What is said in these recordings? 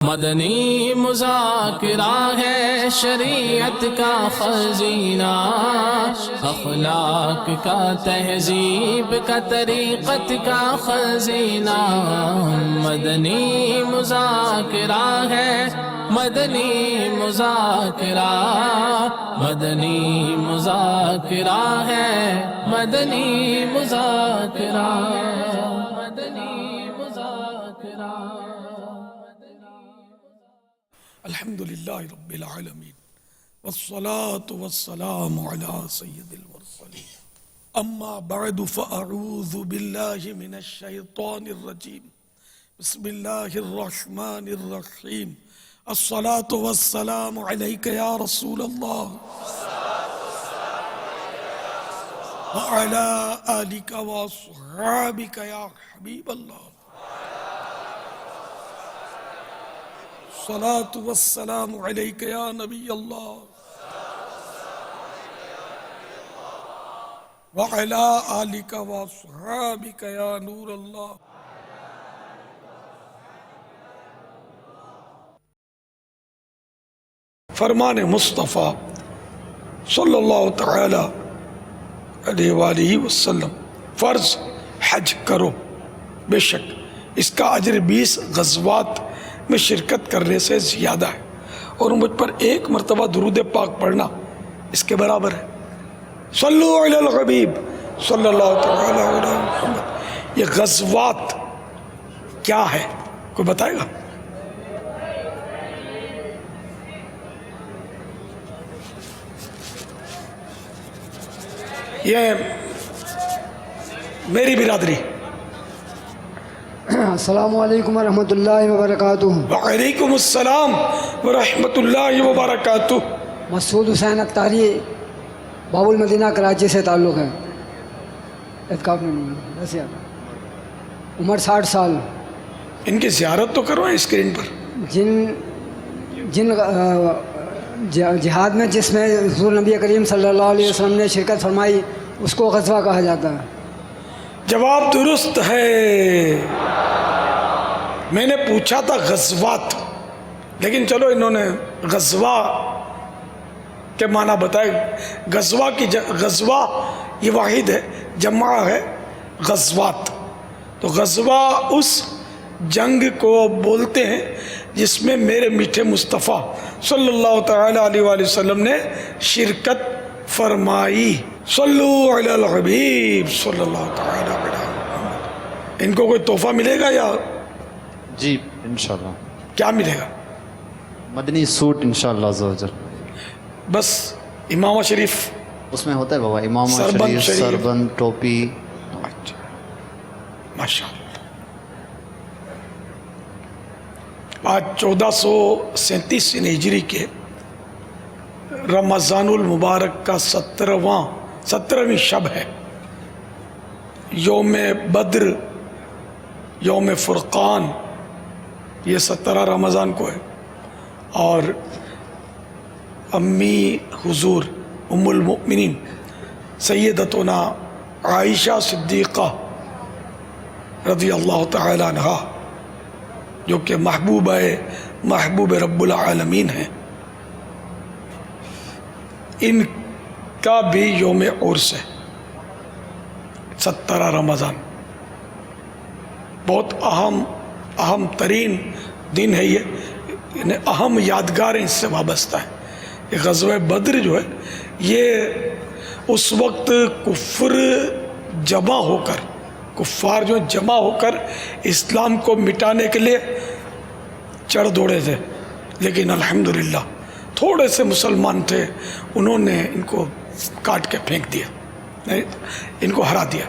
مدنی مذاکرہ ہے شریعت کا خزینہ، اخلاق کا تہذیب کا طریقت کا خزینہ۔ مدنی مذاکرہ ہے، مدنی مذاکرہ، مدنی مذاکرہ ہے، مدنی مذاکرہ، مدنی مذاکرہ۔ الحمدللہ رب العالمین والصلاة والسلام علی سید المرسلین، اما بعد فاعوذ باللہ من الشیطان الرجیم، بسم اللہ الرحمن الرحیم۔ الصلاة والسلام علیک یا رسول اللہ وعلی آلک واصحابک یا حبیب اللہ۔ الصلاة والسلام علیک یا نبی اللہ وعلی آلک واصحابک یا نور اللہ۔ فرمان مصطفیٰ صلی اللہ تعالی علیہ وآلہ وسلم، فرض حج کرو، بے شک اس کا اجر 20 غزوات میں شرکت کرنے سے زیادہ ہے، اور مجھ پر ایک مرتبہ درود پاک پڑھنا اس کے برابر ہے۔ صلو علی الحبیب صلی اللہ تعالی علیہ محمد۔ یہ غزوات کیا ہے، کوئی بتائے گا؟ یہ میری برادری۔ السلام علیکم ورحمۃ اللہ وبرکاتہ۔ وعلیکم السلام ورحمۃ اللہ وبرکاتہ۔ مسعود حسین اختاری، باب المدینہ کراچی سے تعلق ہے۔ اعتکاف میں نہیں ہے، بس یاد۔ عمر 60 سال۔ ان کی زیارت تو کرو اسکرین پر۔ جن جہاد میں جس میں حضور نبی کریم صلی اللہ علیہ وسلم نے شرکت فرمائی اس کو غزوہ کہا جاتا ہے۔ جواب درست ہے۔ میں نے پوچھا تھا غزوات، لیکن چلو انہوں نے غزوہ کے معنی بتائے۔ غزوہ یہ واحد ہے، جمع ہے غزوات۔ تو غزوہ اس جنگ کو بولتے ہیں جس میں میرے میٹھے مصطفیٰ صلی اللہ تعالی علیہ وآلہ وسلم نے شرکت فرمائی۔ صلو علی الحبیب صلی اللہ تعالی علیہ وسلم۔ ان کو کوئی تحفہ ملے گا یا؟ جی انشاءاللہ۔ کیا ملے گا؟ مدنی سوٹ انشاءاللہ عز و جل۔ بس امامہ شریف اس میں ہوتا ہے بابا، امامہ سربند شریف، سربند، ٹوپی۔ اچھا ماشاء اللہ۔ آج 1437 ہجری کے رمضان المبارک کا 17ویں شب ہے۔ یوم بدر، یوم فرقان، یہ 17 رمضان کو ہے۔ اور امی حضور ام المؤمنین سیدتنا عائشہ صدیقہ رضی اللہ تعالی عنہا، جو کہ محبوب رب العالمین ہیں، ان کا بھی یوم عرس ہے 17 رمضان۔ بہت اہم ترین دن ہے یہ، اہم یادگاریں اس سے وابستہ ہے۔ یہ غزوہ بدر جو ہے، یہ اس وقت کفار جو جمع ہو کر اسلام کو مٹانے کے لیے چڑھ دوڑے تھے، لیکن الحمدللہ تھوڑے سے مسلمان تھے، انہوں نے ان کو کاٹ کے پھینک دیا، ان کو ہرا دیا۔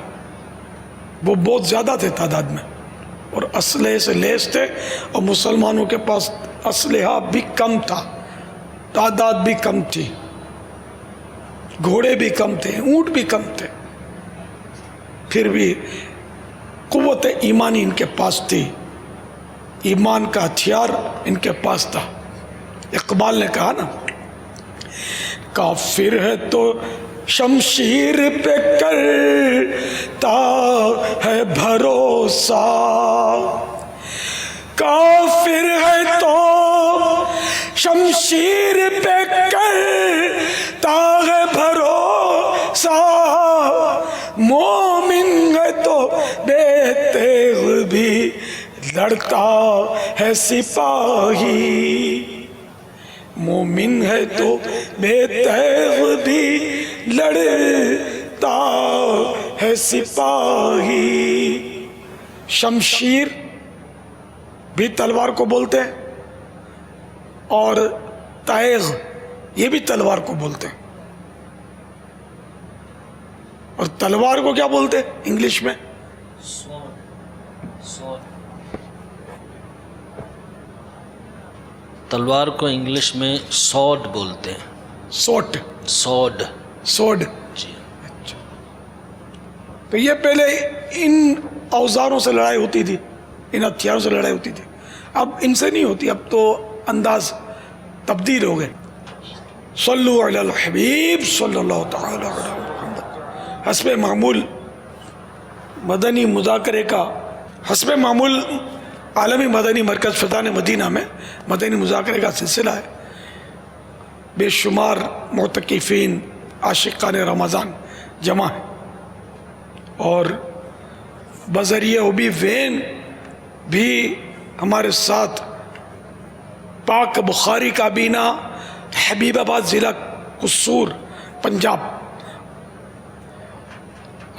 وہ بہت زیادہ تھے تعداد میں، اور اسلحے سے لیس تھے، اور مسلمانوں کے پاس اسلحہ بھی کم تھا، تعداد بھی کم تھی، گھوڑے بھی کم تھے، اونٹ بھی کم تھے، پھر بھی قوت ایمانی ان کے پاس تھی، ایمان کا ہتھیار ان کے پاس تھا۔ اقبال نے کہا نا، کافر ہے تو شمشیر پہ کرتا ہے بھروسہ، کافر ہے تو شمشیر پہ کرتا ہے بھروسہ، مومن ہے تو بے تیغ بھی لڑتا ہے سپاہی، مومن ہے تو بے تیغ بھی لڑتا ہے سپاہی۔ شمشیر بھی تلوار کو بولتے ہیں اور تیغ یہ بھی تلوار کو بولتے ہیں، اور تلوار کو کیا بولتے ہیں انگلش میں؟ تلوار کو انگلش میں سوڈ بولتے ہیں۔ سوٹ، سوڈ سوڈ۔ جی۔ تو یہ پہلے ان اوزاروں سے لڑائی ہوتی تھی، ان ہتھیاروں سے لڑائی ہوتی تھی، اب ان سے نہیں ہوتی، اب تو انداز تبدیل ہو گئے۔ صلو علی الحبیب صلی اللہ تعالی علیہ محمد۔ حسب معمول مدنی مذاکرے کا، حسب معمول عالمی مدنی مرکز فیضان مدینہ میں مدنی مذاکرے کا سلسلہ ہے، بے شمار معتکفین عاشقان رمضان جمع ہیں، اور بذریعہ اوبی وین بھی ہمارے ساتھ پاک بخاری کابینہ حبیب آباد ضلع قصور پنجاب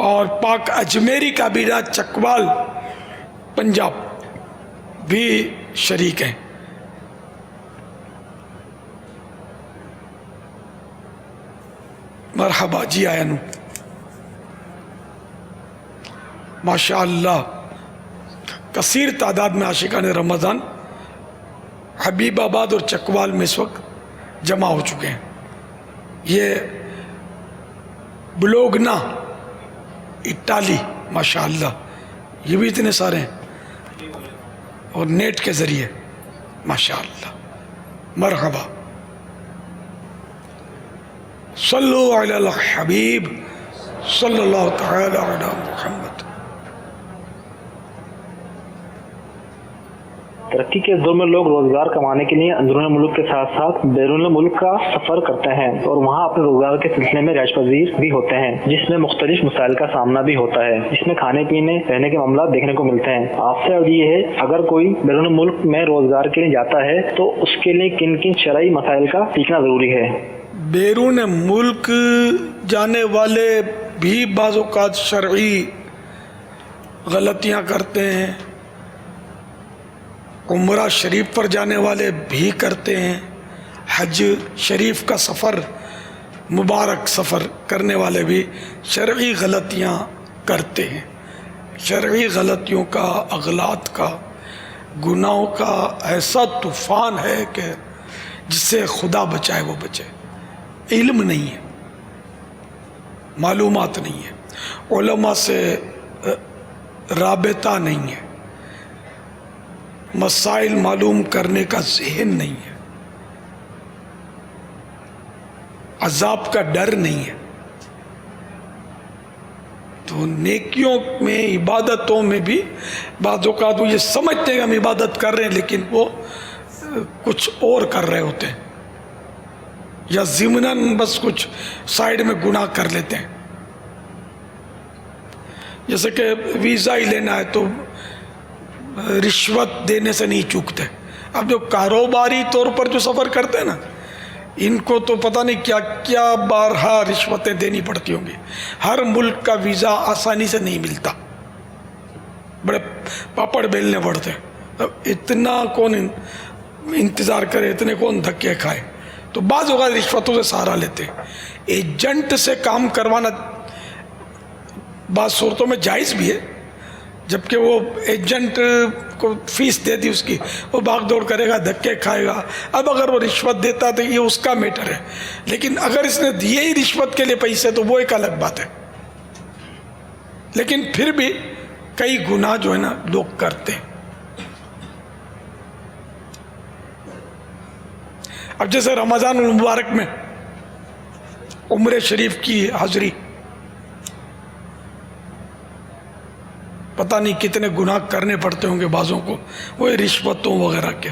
اور پاک اجمیری کابینہ چکوال پنجاب بھی شریک ہیں۔ مرحبا جی آیا نو، ماشاء اللہ کثیر تعداد میں عاشقان رمضان حبیب آباد اور چکوال میں اس وقت جمع ہو چکے ہیں۔ یہ بلوگنا اٹالی ماشاء اللہ یہ بھی اتنے سارے ہیں، اور نیٹ کے ذریعے ماشاء اللہ۔ مرحبا، صلو علی الحبیب صلی اللہ تعالی علی محمد۔ ترقی کے دور میں لوگ روزگار کمانے کے لیے اندرون ملک کے ساتھ ساتھ بیرون ملک کا سفر کرتے ہیں اور وہاں اپنے روزگار کے سلسلے میں رہائش پذیر بھی ہوتے ہیں، جس میں مختلف مسائل کا سامنا بھی ہوتا ہے، جس میں کھانے پینے رہنے کے معاملات دیکھنے کو ملتے ہیں۔ آپ سے یہ ہے اگر کوئی بیرون ملک میں روزگار کے لیے جاتا ہے تو اس کے لیے کن کن شرعی مسائل کا سیکھنا ضروری ہے؟ بیرون ملک جانے والے بھی بعض اوقات شرعی غلطیاں کرتے ہیں، عمرہ شریف پر جانے والے بھی کرتے ہیں، حج شریف کا سفر مبارک سفر کرنے والے بھی شرعی غلطیاں کرتے ہیں۔ شرعی غلطیوں کا، اغلاط کا، گناہوں کا ایسا طوفان ہے کہ جس سے خدا بچائے وہ بچے۔ علم نہیں ہے، معلومات نہیں ہے، علماء سے رابطہ نہیں ہے، مسائل معلوم کرنے کا ذہن نہیں ہے، عذاب کا ڈر نہیں ہے، تو نیکیوں میں عبادتوں میں بھی بعض اوقات وہ یہ سمجھتے ہیں کہ ہم عبادت کر رہے ہیں لیکن وہ کچھ اور کر رہے ہوتے ہیں، یا ضمناً بس کچھ سائیڈ میں گناہ کر لیتے ہیں۔ جیسے کہ ویزا ہی لینا ہے تو رشوت دینے سے نہیں چوکتے۔ اب جو کاروباری طور پر جو سفر کرتے ہیں نا، ان کو تو پتہ نہیں کیا کیا بارہا رشوتیں دینی پڑتی ہوں گی۔ ہر ملک کا ویزا آسانی سے نہیں ملتا، بڑے پاپڑ بیلنے پڑتے ہیں۔ اب اتنا کون انتظار کرے، اتنے کون دھکے کھائے، تو بعض اوقات رشوتوں سے سہارا لیتے ہیں۔ ایجنٹ سے کام کروانا بعض صورتوں میں جائز بھی ہے، جبکہ وہ ایجنٹ کو فیس دے دی اس کی، وہ بھاگ دوڑ کرے گا، دھکے کھائے گا۔ اب اگر وہ رشوت دیتا تو یہ اس کا میٹر ہے، لیکن اگر اس نے دیے ہی رشوت کے لیے پیسے تو وہ ایک الگ بات ہے۔ لیکن پھر بھی کئی گناہ جو ہے نا لوگ کرتے ہیں۔ اب جیسے رمضان المبارک میں عمرہ شریف کی حاضری، پتہ نہیں کتنے گناہ کرنے پڑتے ہوں گے بعضوں کو، وہ رشوتوں وغیرہ کے۔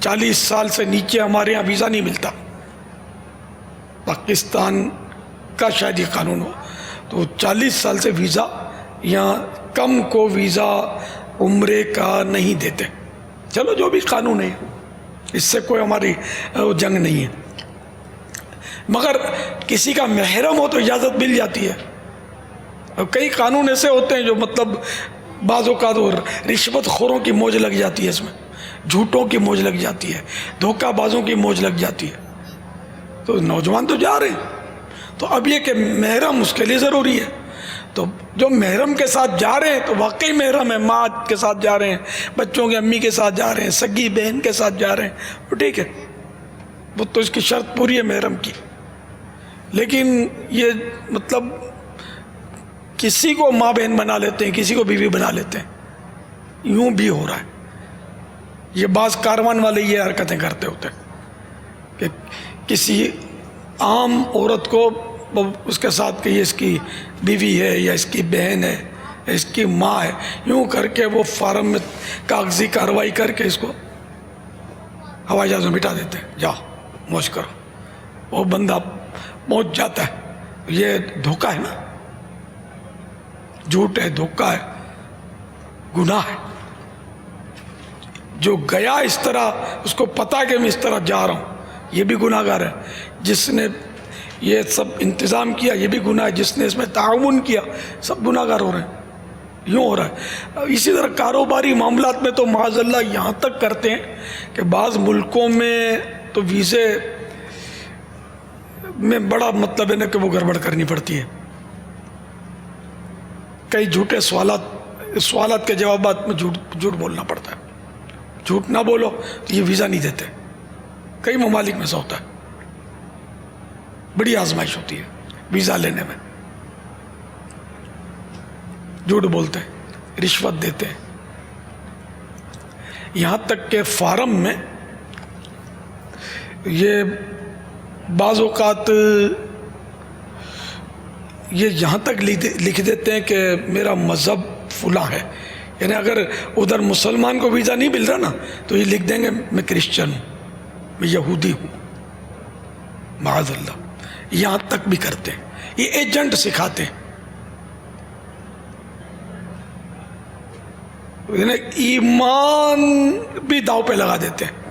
40 سال سے نیچے ہمارے یہاں ویزا نہیں ملتا، پاکستان کا شاید یہ قانون ہو، تو 40 سال سے ویزا یہاں کم کو ویزا عمرے کا نہیں دیتے۔ چلو جو بھی قانون ہے، اس سے کوئی ہماری جنگ نہیں ہے، مگر کسی کا محرم ہو تو اجازت مل جاتی ہے۔ اور کئی قانون ایسے ہوتے ہیں جو مطلب بعض اوقات اور رشوت خوروں کی موج لگ جاتی ہے، اس میں جھوٹوں کی موج لگ جاتی ہے، دھوکہ بازوں کی موج لگ جاتی ہے، تو نوجوان تو جا رہے ہیں۔ تو اب یہ کہ محرم اس کے لیے ضروری ہے، تو جو محرم کے ساتھ جا رہے ہیں تو واقعی محرم ہے، ماں کے ساتھ جا رہے ہیں، بچوں کی امی کے ساتھ جا رہے ہیں، سگی بہن کے ساتھ جا رہے ہیں، تو ٹھیک ہے، وہ تو اس کی شرط پوری ہے محرم کی۔ لیکن یہ مطلب کسی کو ماں بہن بنا لیتے ہیں، کسی کو بیوی بنا لیتے ہیں، یوں بھی ہو رہا ہے۔ یہ بعض کاروان والے یہ حرکتیں کرتے ہوتے ہیں کہ کسی عام عورت کو اس کے ساتھ کہ یہ اس کی بیوی ہے یا اس کی بہن ہے یا اس کی ماں ہے، یوں کر کے وہ فارم میں کاغذی کارروائی کر کے اس کو ہوائی جہاز میں بٹھا دیتے ہیں، جاؤ موج کرو۔ وہ بندہ پہنچ جاتا ہے، یہ دھوکہ ہے نا، جھوٹ ہے، دھوکہ ہے، گناہ ہے۔ جو گیا اس طرح، اس کو پتا کہ میں اس طرح جا رہا ہوں، یہ بھی گناہ گار ہے۔ جس نے یہ سب انتظام کیا یہ بھی گناہ ہے، جس نے اس میں تعاون کیا سب گناہ گار ہو رہے ہیں، یوں ہو رہا ہے۔ اسی طرح کاروباری معاملات میں تو معاذ اللہ یہاں تک کرتے ہیں کہ بعض ملکوں میں تو ویزے میں بڑا مطلب ہے نا کہ وہ گڑبڑ کرنی پڑتی ہے، کئی جھوٹے سوالات کے جوابات میں جھوٹ بولنا پڑتا ہے، جھوٹ نہ بولو تو یہ ویزا نہیں دیتے۔ کئی ممالک میں سے ہوتا ہے، بڑی آزمائش ہوتی ہے ویزا لینے میں، جھوٹ بولتے ہیں، رشوت دیتے ہیں، یہاں تک کہ فارم میں یہ بعض اوقات یہ یہاں تک لکھ دیتے ہیں کہ میرا مذہب فلاں ہے، یعنی اگر ادھر مسلمان کو ویزا نہیں مل رہا نا تو یہ لکھ دیں گے میں کرسچن ہوں، میں یہودی ہوں، معاذ اللہ، یہاں تک بھی کرتے ہیں، یہ ایجنٹ سکھاتے ہیں، یعنی ایمان بھی داؤ پہ لگا دیتے ہیں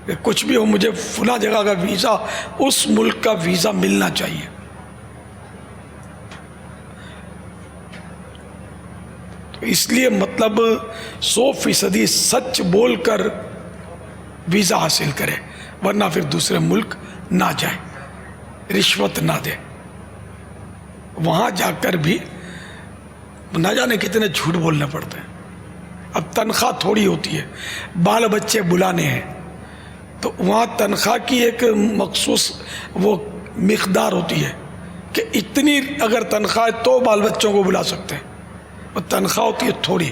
کہ کچھ بھی ہو مجھے فلاں جگہ کا ویزا، اس ملک کا ویزا ملنا چاہیے۔ تو اس لیے مطلب 100% سچ بول کر ویزا حاصل کرے، ورنہ پھر دوسرے ملک نہ جائے، رشوت نہ دے، وہاں جا کر بھی نہ جانے کتنے جھوٹ بولنے پڑتے ہیں۔ اب تنخواہ تھوڑی ہوتی ہے، بال بچے بلانے ہیں تو وہاں تنخواہ کی ایک مخصوص وہ مقدار ہوتی ہے کہ اتنی اگر تنخواہ ہے تو بال بچوں کو بلا سکتے ہیں، اور تنخواہ ہوتی ہے تھوڑی،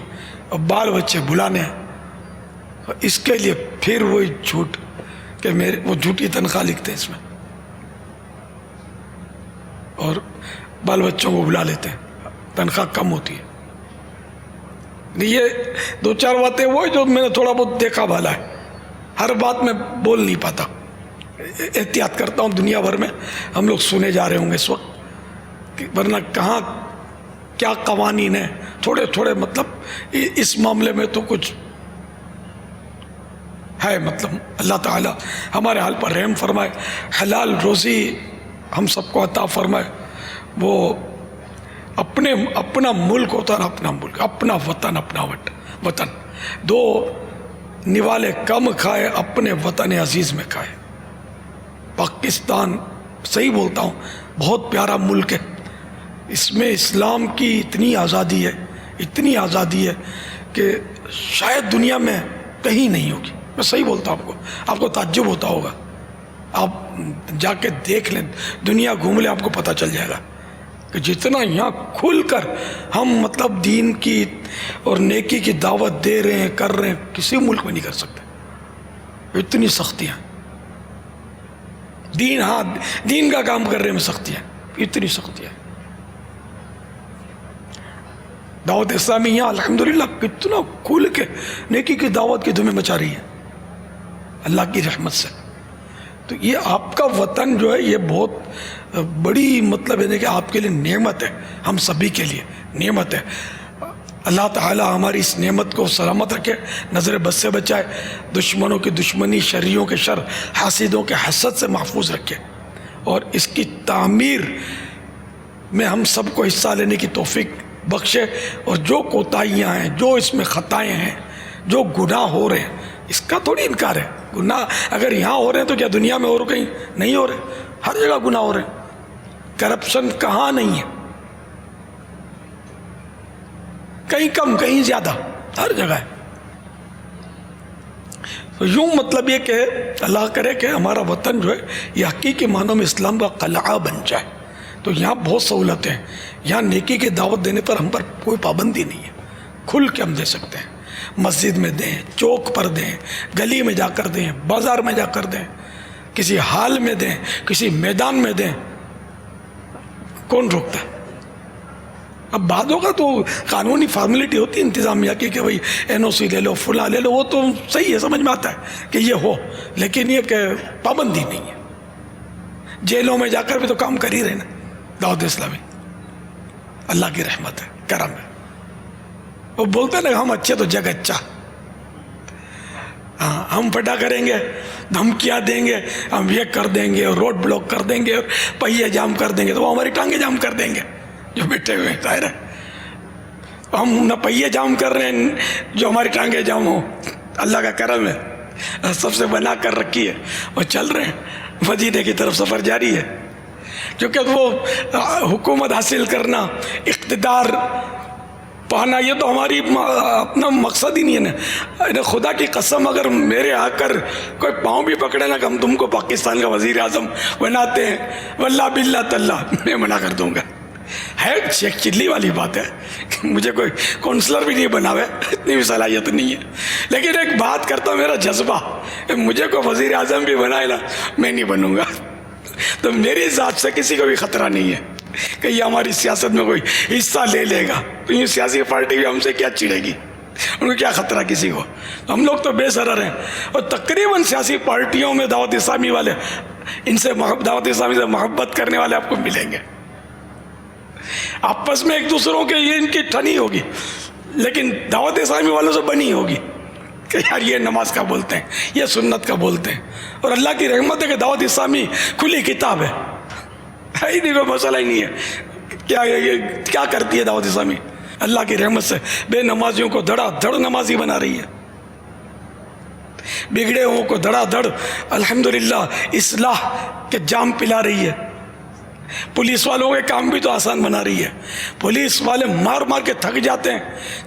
اور بال بچے بلانے ہیں، اس کے لیے پھر وہی جھوٹ کہ وہ جھوٹی تنخواہ لکھتے ہیں اس میں، اور بال بچوں کو بلا لیتے ہیں، تنخواہ کم ہوتی ہے۔ یہ 2-4 باتیں وہ جو میں نے تھوڑا بہت دیکھا بھالا ہے، ہر بات میں بول نہیں پاتا، احتیاط کرتا ہوں۔ دنیا بھر میں ہم لوگ سنے جا رہے ہوں گے اس وقت، ورنہ کہاں کیا قوانین ہیں، تھوڑے تھوڑے مطلب اس معاملے میں تو کچھ ہے، مطلب اللہ تعالی ہمارے حال پر رحم فرمائے، حلال روزی ہم سب کو عطا فرمائے۔ وہ اپنا ملک ہوتا ہے، اپنا ملک، اپنا وطن، اپنا وطن، دو نوالے کم کھائے اپنے وطن عزیز میں کھائے۔ پاکستان صحیح بولتا ہوں بہت پیارا ملک ہے، اس میں اسلام کی اتنی آزادی ہے، اتنی آزادی ہے کہ شاید دنیا میں کہیں نہیں ہوگی، میں صحیح بولتا ہوں آپ کو تعجب ہوتا ہوگا، آپ جا کے دیکھ لیں، دنیا گھوم لیں، آپ کو پتہ چل جائے گا کہ جتنا یہاں کھل کر ہم مطلب دین کی اور نیکی کی دعوت دے رہے ہیں، کر رہے ہیں، کسی ملک میں نہیں کر سکتے، اتنی سختیاں، دین کا کام کر رہے میں سختیاں، اتنی سختیاں۔ دعوت اسلامی یہاں الحمدللہ کتنا کھل کے نیکی کی دعوت کی دھومیں مچا رہی ہے اللہ کی رحمت سے. تو یہ آپ کا وطن جو ہے یہ بہت بڑی مطلب ہے کہ آپ کے لیے نعمت ہے, ہم سبھی کے لیے نعمت ہے. اللہ تعالی ہماری اس نعمت کو سلامت رکھے, نظر بد سے بچائے, دشمنوں کی دشمنی, شریوں کے شر, حاسدوں کے حسد سے محفوظ رکھے, اور اس کی تعمیر میں ہم سب کو حصہ لینے کی توفیق بخشے. اور جو کوتاہیاں ہیں, جو اس میں خطائیں ہیں, جو گناہ ہو رہے ہیں, اس کا تھوڑی انکار ہے. گناہ اگر یہاں ہو رہے ہیں تو کیا دنیا میں اور کہیں نہیں ہو رہے؟ ہر جگہ گناہ ہو رہے ہیں. کرپشن کہاں نہیں ہے؟ کہیں کم کہیں زیادہ, ہر جگہ ہے. تو یوں مطلب یہ کہ اللہ کرے کہ ہمارا وطن جو ہے یہ حقیقی معنوں میں اسلام کا قلعہ بن جائے. تو یہاں بہت سہولتیں ہیں, یہاں نیکی کی دعوت دینے پر ہم پر کوئی پابندی نہیں ہے, کھل کے ہم دے سکتے ہیں. مسجد میں دیں, چوک پر دیں, گلی میں جا کر دیں, بازار میں جا کر دیں, کسی ہال میں دیں, کسی میدان میں دیں, کون روکتا ہے؟ اب بعدوں کا تو قانونی فارمیلٹی ہوتی ہے انتظامیہ کی کہ بھئی این او سی لے لو, فلاں لے لو, وہ تو صحیح ہے, سمجھ میں آتا ہے کہ یہ ہو, لیکن یہ کہ پابندی نہیں ہے. جیلوں میں جا کر بھی تو کام کر ہی رہے نا دعوت اسلامی. اللہ کی رحمت ہے, کرم ہے. وہ بولتے ہیں نا ہم اچھے تو جگ اچھا, ہاں ہم پھٹا کریں گے, دھمکیاں دیں گے, ہم یہ کر دیں گے, اور روڈ بلاک کر دیں گے, اور پہیے جام کر دیں گے, تو وہ ہماری ٹانگیں جام کر دیں گے جو بیٹھے ہوئے ہیں. ظاہر ہے ہم نہ پہیے جام کر رہے ہیں جو ہماری ٹانگیں جام ہو. اللہ کا کرم ہے, سب سے بنا کر رکھی ہے, اور چل رہے ہیں, مدینے کی طرف سفر جاری ہے. کیونکہ وہ حکومت حاصل کرنا, اقتدار پانا, یہ تو ہماری اپنا مقصد ہی نہیں ہے نا. خدا کی قسم اگر میرے آ کر کوئی پاؤں بھی پکڑے نا کہ ہم تم کو پاکستان کا وزیر اعظم بناتے ہیں, واللہ باللہ تاللہ میں منع کر دوں گا. ہے شیخ چلی والی بات ہے, مجھے کوئی کونسلر بھی نہیں بنا ہوا, اتنی بھی صلاحیت نہیں ہے. لیکن ایک بات کرتا ہوں, میرا جذبہ, مجھے کوئی وزیر اعظم بھی بنائے نا میں نہیں بنوں گا. تو میری ذات سے کسی کو بھی خطرہ نہیں ہے کہ یہ ہماری سیاست میں کوئی حصہ لے لے گا. تو یہ سیاسی پارٹی بھی ہم سے کیا چڑے گی, ان کو کیا خطرہ کسی کو. ہم لوگ تو بے ضرر ہیں, اور تقریباً سیاسی پارٹیوں میں دعوت اسلامی والے, ان سے دعوت اسلامی سے محبت کرنے والے آپ کو ملیں گے. آپس میں ایک دوسروں کے یہ ان کی ٹھنی ہوگی, لیکن دعوت اسلامی والوں سے بنی ہوگی کہ یار یہ نماز کا بولتے ہیں, یہ سنت کا بولتے ہیں. اور اللہ کی رحمت ہے کہ دعوت اسلامی کھلی کتاب ہے ہی نہیں, کوئی مسئلہ ہی نہیں ہے. کیا کرتی ہے دعوت اسلامی؟ اللہ کی رحمت سے بے نمازیوں کو دھڑا دھڑ نمازی بنا رہی ہے, بگڑے ہوں کو دھڑا دھڑ الحمدللہ اصلاح کے جام پلا رہی ہے. پولیس والوں کے کام بھی تو آسان بنا رہی ہے. پولیس والے مار مار کے تھک جاتے ہیں,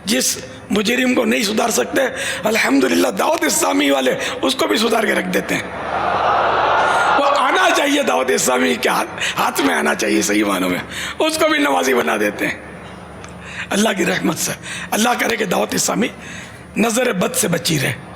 جس مجرم کو نہیں سدھار سکتے الحمدللہ دعوت اسلامی والے اس کو بھی سدھار کے رکھ دیتے ہیں. وہ آنا چاہیے, دعوت اسلامی کے ہاتھ میں آنا چاہیے صحیح معنوں میں, اس کو بھی نمازی بنا دیتے ہیں اللہ کی رحمت سے. اللہ کرے کہ دعوت اسلامی نظر بد سے بچی رہے.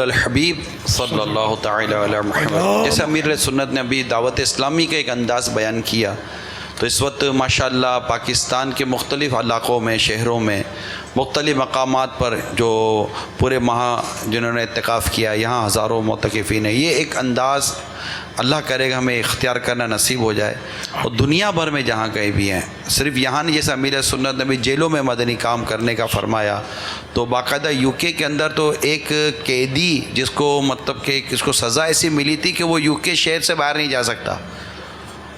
الحبیب صلی اللہ تعالی علی محمد. جیسے امیر سنت نے ابھی دعوت اسلامی کا ایک انداز بیان کیا, تو اس وقت ماشاءاللہ پاکستان کے مختلف علاقوں میں، شہروں میں، مختلف مقامات پر جو پورے ماہ جنہوں نے اعتکاف کیا، یہاں ہزاروں معتکفین ہیں. یہ ایک انداز اللہ کرے گا ہمیں اختیار کرنا نصیب ہو جائے. اور دنیا بھر میں جہاں کہیں بھی ہیں، صرف یہاں نہیں، جیسے امیر سنت نے بھی جیلوں میں مدنی کام کرنے کا فرمایا، تو باقاعدہ یو کے اندر تو ایک قیدی جس کو مطلب کہ اس کو سزا ایسی ملی تھی کہ وہ یو کے شہر سے باہر نہیں جا سکتا،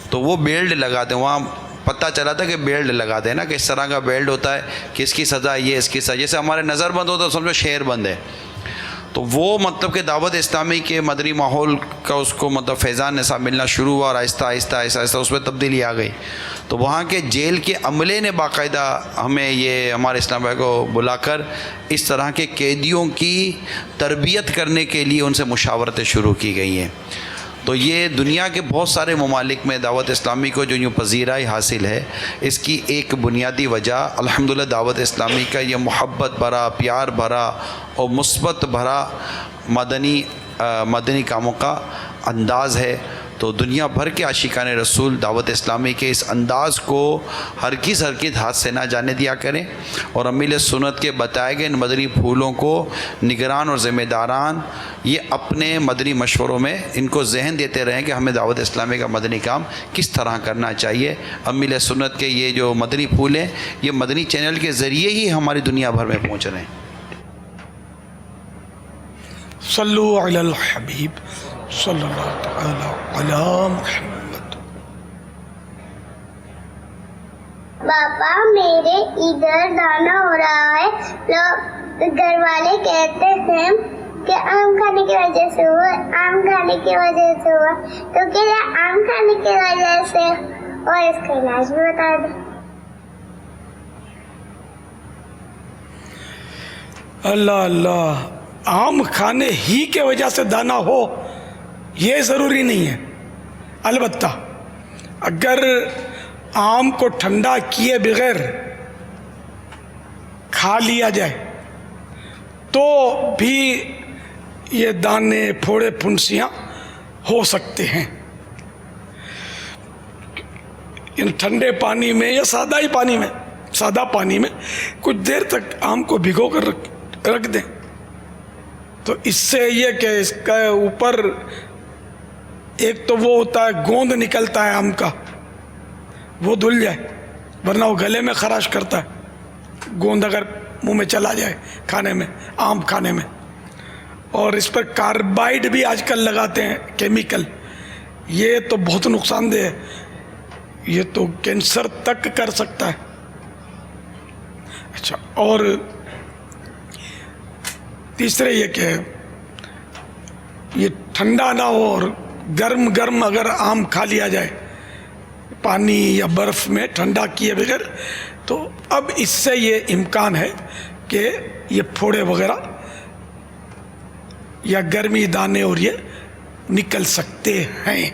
تو وہ بیلٹ لگاتے ہیں. وہاں پتہ چلا تھا کہ بیلٹ لگاتے ہیں نا، کہ اس طرح کا بیلٹ ہوتا ہے کہ اس کی سزا یہ، اس کی سزا، جیسے ہمارے نظر بند ہوتا ہے سمجھو شہر بند ہے. تو وہ مطلب کہ دعوت اسلامی کے مدنی ماحول کا اس کو مطلب فیضان نصاب ملنا شروع ہوا، اور آہستہ آہستہ آہستہ آہستہ اس میں تبدیلی آ گئی. تو وہاں کے جیل کے عملے نے باقاعدہ ہمیں یہ ہمارے اسلام بھائی کو بلا کر اس طرح کے قیدیوں کی تربیت کرنے کے لیے ان سے مشاورتیں شروع کی گئی ہیں. تو یہ دنیا کے بہت سارے ممالک میں دعوت اسلامی کو جو یوں پذیرائی حاصل ہے، اس کی ایک بنیادی وجہ الحمدللہ دعوت اسلامی کا یہ محبت بھرا، پیار بھرا اور مثبت بھرا مدنی کاموں کا انداز ہے. تو دنیا بھر کے عاشقان رسول دعوت اسلامی کے اس انداز کو ہرگز ہاتھ سے نہ جانے دیا کریں، اور امیل سنت کے بتائے گئے ان مدنی پھولوں کو نگران اور ذمہ داران یہ اپنے مدنی مشوروں میں ان کو ذہن دیتے رہیں کہ ہمیں دعوت اسلامی کا مدنی کام کس طرح کرنا چاہیے. امیل سنت کے یہ جو مدنی پھول ہیں یہ مدنی چینل کے ذریعے ہی ہماری دنیا بھر میں پہنچ رہے ہیں. صلو علی الحبیب صلی اللہ تعالی علی محمد. پاپا میرے ادھر دانا ہو رہا ہے، لوگ گھر والے کہتے ہیں کہ آم کھانے کی وجہ سے ہوا، آم کھانے کی وجہ سے ہوا، تو کیا آم کھانے کی وجہ سے، اور اس کا علاج بھی بتا دیں. اللہ اللہ، آم کھانے ہی کے وجہ سے دانا ہو یہ ضروری نہیں ہے. البتہ اگر آم کو ٹھنڈا کیے بغیر کھا لیا جائے تو بھی یہ دانے، پھوڑے، پھنسیاں ہو سکتے ہیں. ان ٹھنڈے پانی میں یا سادہ پانی میں کچھ دیر تک آم کو بھگو کر رکھ دیں، تو اس سے یہ کہ اس کا اوپر ایک تو وہ ہوتا ہے گوند نکلتا ہے آم کا، وہ دھل جائے، ورنہ وہ گلے میں خراش کرتا ہے گوند اگر منہ میں چلا جائے کھانے میں، آم کھانے میں. اور اس پر کاربائڈ بھی آج کل لگاتے ہیں، کیمیکل، یہ تو بہت نقصان دہ ہے، یہ تو کینسر تک کر سکتا ہے. اچھا، اور تیسرے یہ کہ یہ ٹھنڈا نہ ہو اور گرم اگر آم کھا لیا جائے پانی یا برف میں ٹھنڈا کیے بغیر، تو اب اس سے یہ امکان ہے کہ یہ پھوڑے وغیرہ یا گرمی دانے اور یہ نکل سکتے ہیں.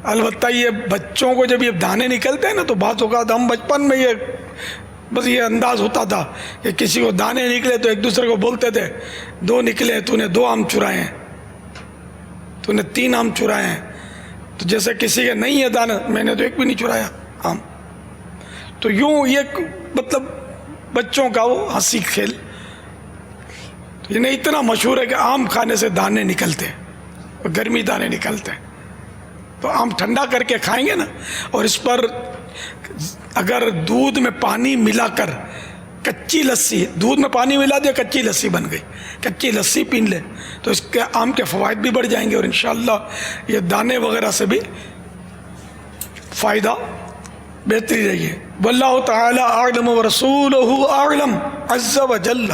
البتہ یہ بچوں کو جب یہ دانے نکلتے ہیں نا، تو بعض اوقات ہم بچپن میں بس یہ انداز ہوتا تھا کہ کسی کو دانے نکلے تو ایک دوسرے کو بولتے تھے 2 نکلے، تو نے 2 آم چرائے ہیں، تو نے 3 آم چرائے ہیں. تو جیسے کسی کے نہیں ہے دانا، میں نے تو ایک بھی نہیں چرایا آم. تو یوں یہ مطلب بچوں کا وہ ہنسی کھیل. تو یہ اتنا مشہور ہے کہ آم کھانے سے دانے نکلتے ہیں، گرمی دانے نکلتے ہیں. تو آم ٹھنڈا کر کے کھائیں گے نا، اور اس پر اگر دودھ میں پانی ملا کر کچی لسی، دودھ میں پانی ملا دیا کچی لسی بن گئی، کچی لسی پین لے تو اس کے آم کے فوائد بھی بڑھ جائیں گے، اور انشاءاللہ یہ دانے وغیرہ سے بھی فائدہ بہتری رہی ہے. واللہ تعالی اعلم ورسولہ اعلم عز وجل،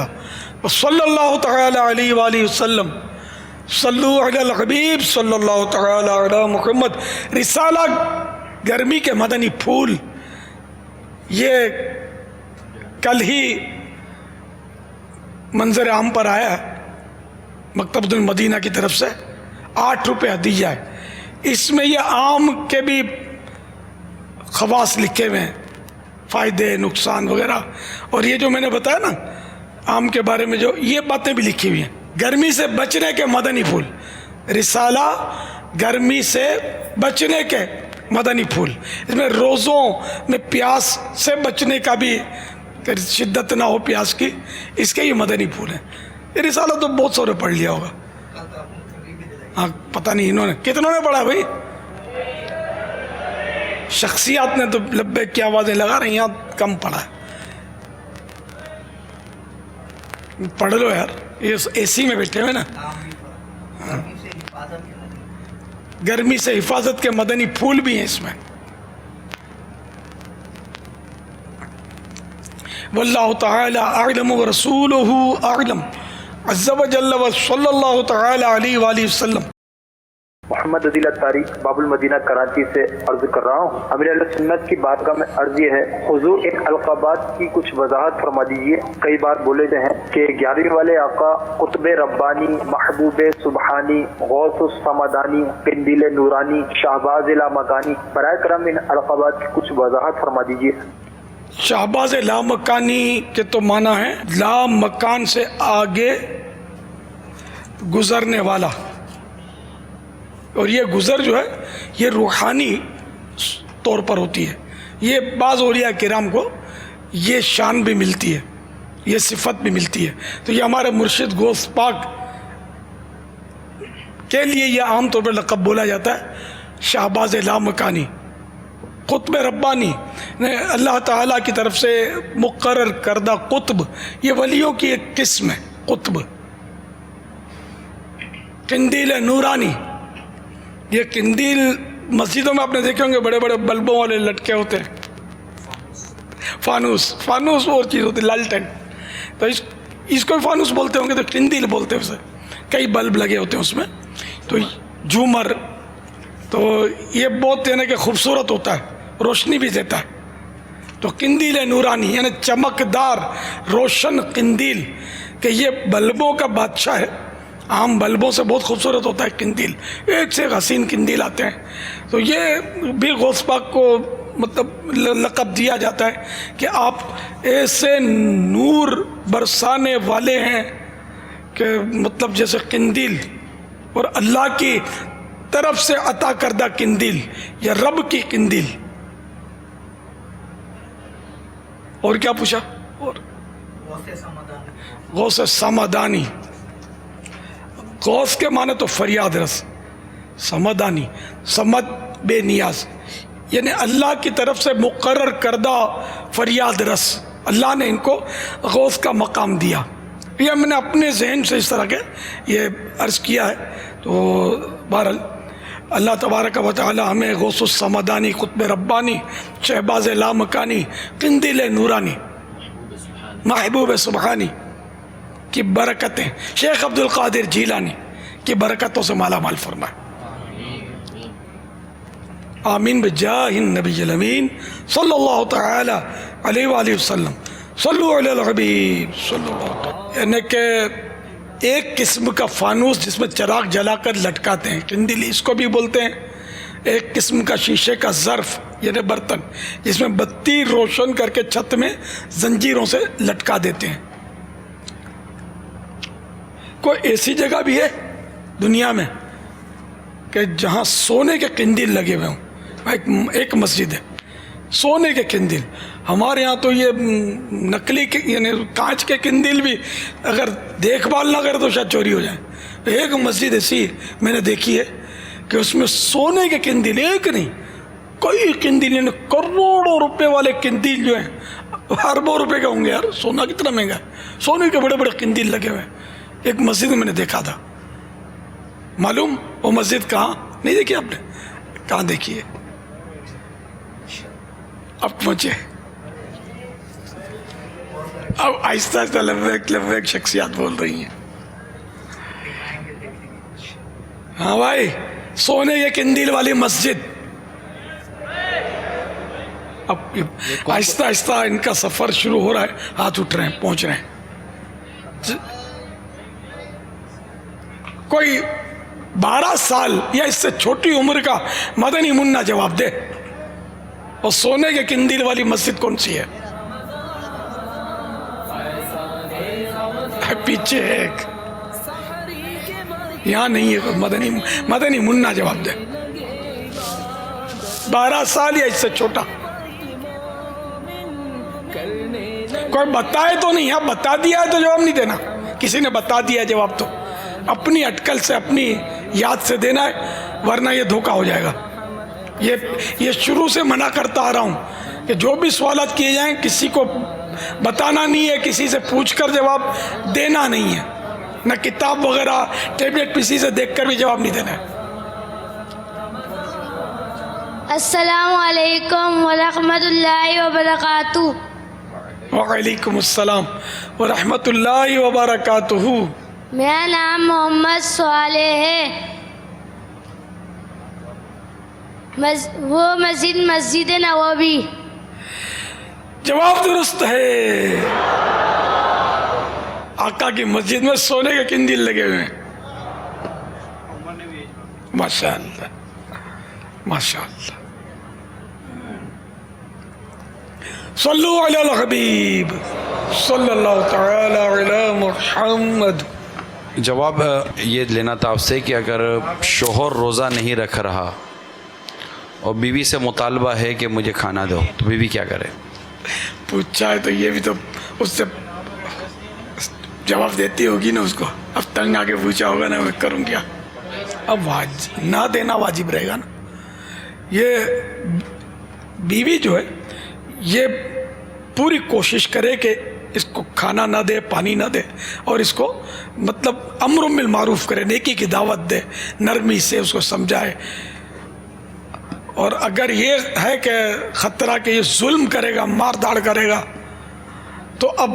وصلی اللہ تعالی علیہ وآلہ وسلم. صلو علی الحبیب صلی اللہ تعالی علی محمد. رسالہ گرمی کے مدنی پھول یہ کل ہی منظر عام پر آیا ہے مکتبۃ المدینہ کی طرف سے، 8 روپے ہدیہ ہے. اس میں یہ آم کے بھی خواص لکھے ہوئے ہیں، فائدے، نقصان وغیرہ، اور یہ جو میں نے بتایا نا آم کے بارے میں جو یہ باتیں بھی لکھی ہوئی ہیں. گرمی سے بچنے کے مدنی پھول، رسالہ گرمی سے بچنے کے مدنی پھول. اس میں روزوں میں پیاس سے بچنے کا بھی شدت نہ ہو پیاس کی, اس کے یہ مدنی پھول ہیں. یہ رسالہ تو بہت سارے پڑھ لیا ہوگا. ہاں پتہ نہیں انہوں نے کتنوں نے پڑھا بھائی. شخصیات نے تو لبیک کی آوازیں لگا رہی ہیں, یہاں کم پڑھا ہے. پڑھ لو یار, یہ اے سی میں بیٹھے ہوئے نا. گرمی سے حفاظت کے مدنی پھول بھی ہیں اس میں. واللہ تعالی اعلم ورسولہ اعلم عز وجل وصلی اللہ تعالی علیہ وآلہ وسلم. محمد عدیل اتاری باب المدینہ کراچی سے عرض کر رہا ہوں. امیر اہل سنت کی بارگاہ میں عرض یہ ہے, حضور ان القابات کی کچھ وضاحت فرما دیجیے. کئی بار بولے گئے ہیں کہ 11ویں والے آقا قطب ربانی, محبوب سبحانی, غوث السمدانی, قندیل نورانی, شہباز لامکانی. برائے کرم ان القابات کی کچھ وضاحت فرما دیجیے. شہباز لامکانی کے تو معنی ہے لامکان سے آگے گزرنے والا, اور یہ گزر جو ہے یہ روحانی طور پر ہوتی ہے. یہ بعض اولیاء کرام کو یہ شان بھی ملتی ہے, یہ صفت بھی ملتی ہے. تو یہ ہمارے مرشد غوث پاک کے لیے یہ عام طور پر لقب بولا جاتا ہے شہباز لامکانی, قطب ربانی. اللہ تعالیٰ کی طرف سے مقرر کردہ قطب, یہ ولیوں کی ایک قسم ہے قطب. قندیل نورانی, یہ قندیل مسجدوں میں آپ نے دیکھے ہوں گے بڑے بڑے بلبوں والے لٹکے ہوتے ہیں. فانوس اور چیز ہوتی ہے, لالٹین. تو اس کو فانوس بولتے ہوں گے, تو قندیل بولتے ہیں اسے. کئی بلب لگے ہوتے ہیں اس میں. تو جھومر, تو یہ بہت یعنی کہ خوبصورت ہوتا ہے, روشنی بھی دیتا ہے. تو قندیل نورانی یعنی چمکدار روشن قندیل, کہ یہ بلبوں کا بادشاہ ہے. عام بلبوں سے بہت خوبصورت ہوتا ہے قندیل, ایک سے ایک حسین قندیل آتے ہیں. تو یہ بھی غوث پاک کو مطلب لقب دیا جاتا ہے کہ آپ ایسے نور برسانے والے ہیں کہ مطلب جیسے قندیل, اور اللہ کی طرف سے عطا کردہ قندیل یا رب کی قندیل. اور کیا پوچھا؟ اور غوث سمدانی. غوث کے معنی تو فریاد رس, سمدانی سمد بے نیاز, یعنی اللہ کی طرف سے مقرر کردہ فریاد رس. اللہ نے ان کو غوث کا مقام دیا. یہ میں نے اپنے ذہن سے اس طرح کے یہ عرض کیا ہے. تو بہرحال اللہ تبارک و تعالی ہمیں غوث السمدانی, قطب ربانی, شہباز لامکانی, قندیل نورانی, محبوب سبحانی کی برکتیں, شیخ عبد القادر جیلانی کی برکتوں سے مالا مال فرمائے. آمین بجاہ النبی الامین صلی اللہ تعالی علیہ وآلہ وسلم. صلو علی الحبیب صلی اللہ تعالی. یعنی کہ ایک قسم کا فانوس جس میں چراغ جلا کر لٹکاتے ہیں, قندیل اس کو بھی بولتے ہیں. ایک قسم کا شیشے کا ظرف یعنی برتن جس میں بتی روشن کر کے چھت میں زنجیروں سے لٹکا دیتے ہیں. کوئی ایسی جگہ بھی ہے دنیا میں کہ جہاں سونے کے قندیل لگے ہوئے ہوں؟ ایک مسجد ہے سونے کے قندیل. ہمارے ہاں تو یہ نقلی یعنی کانچ کے قندیل بھی اگر دیکھ بھال نہ کرے تو شاید چوری ہو جائیں. ایک مسجد ایسی میں نے دیکھی ہے کہ اس میں سونے کے قندیل, ایک نہیں کئی قندیل, یعنی کروڑوں روپے والے قندیل جو ہیں, اربوں روپے کے ہوں گے یار. سونا کتنا مہنگا ہے, سونے کے بڑے بڑے قندیل لگے ہوئے ہیں. ایک مسجد میں نے دیکھا تھا. معلوم وہ مسجد کہاں؟ نہیں دیکھی آپ نے؟ کہاں دیکھی ہے؟ اب پہنچے. اب آہستہ آہستہ لبیک شخصیات بول رہی ہیں. ہاں بھائی, سونے کے قندیل والی مسجد. اب آہستہ آہستہ ان کا سفر شروع ہو رہا ہے, ہاتھ اٹھ رہے ہیں, پہنچ رہے ہیں. کوئی 12 سال یا اس سے چھوٹی عمر کا مدنی منا جواب دے, اور سونے کے قندیل والی مسجد کون سی ہے؟ پیچھے ایک, یہاں نہیں ہے. مدنی منا جواب دے. 12 سال یا اس سے چھوٹا. کوئی بتائے تو نہیں, ہاں بتا دیا ہے تو جواب نہیں دینا. کسی نے بتا دیا جواب تو اپنی اٹکل سے اپنی یاد سے دینا ہے, ورنہ یہ دھوکہ ہو جائے گا. یہ شروع سے منع کرتا آ رہا ہوں کہ جو بھی سوالات کیے جائیں کسی کو بتانا نہیں ہے, کسی سے پوچھ کر جواب دینا نہیں ہے, نہ کتاب وغیرہ ٹیبلٹ پی سی سے دیکھ کر بھی جواب نہیں دینا ہے. السلام علیکم ورحمۃ اللہ وبرکاتہ. وعلیکم السلام ورحمۃ اللہ وبرکاتہ. میرا نام محمد صالح ہے. وہ مسجد نبوی. جواب درست ہے. آقا کی مسجد میں سونے کے قندیل لگے ہوئے ہیں. ماشاء اللہ ماشاء اللہ. صلو علی الحبیب صلی اللہ تعالی علی محمد. جواب یہ لینا تھا آپ سے کہ اگر شوہر روزہ نہیں رکھ رہا اور بیوی سے مطالبہ ہے کہ مجھے کھانا دو, تو بیوی کیا کرے؟ پوچھا ہے تو یہ بھی تو اس سے جواب دیتی ہوگی نا اس کو. اب تنگ آ کے پوچھا ہوگا نا, میں کروں کیا. اب نہ دینا واجب رہے گا نا. یہ بیوی جو ہے یہ پوری کوشش کرے کہ اس کو کھانا نہ دے, پانی نہ دے, اور اس کو مطلب امر بالمعروف کرے, نیکی کی دعوت دے, نرمی سے اس کو سمجھائے. اور اگر یہ ہے کہ خطرہ کہ یہ ظلم کرے گا, مار داڑ کرے گا, تو اب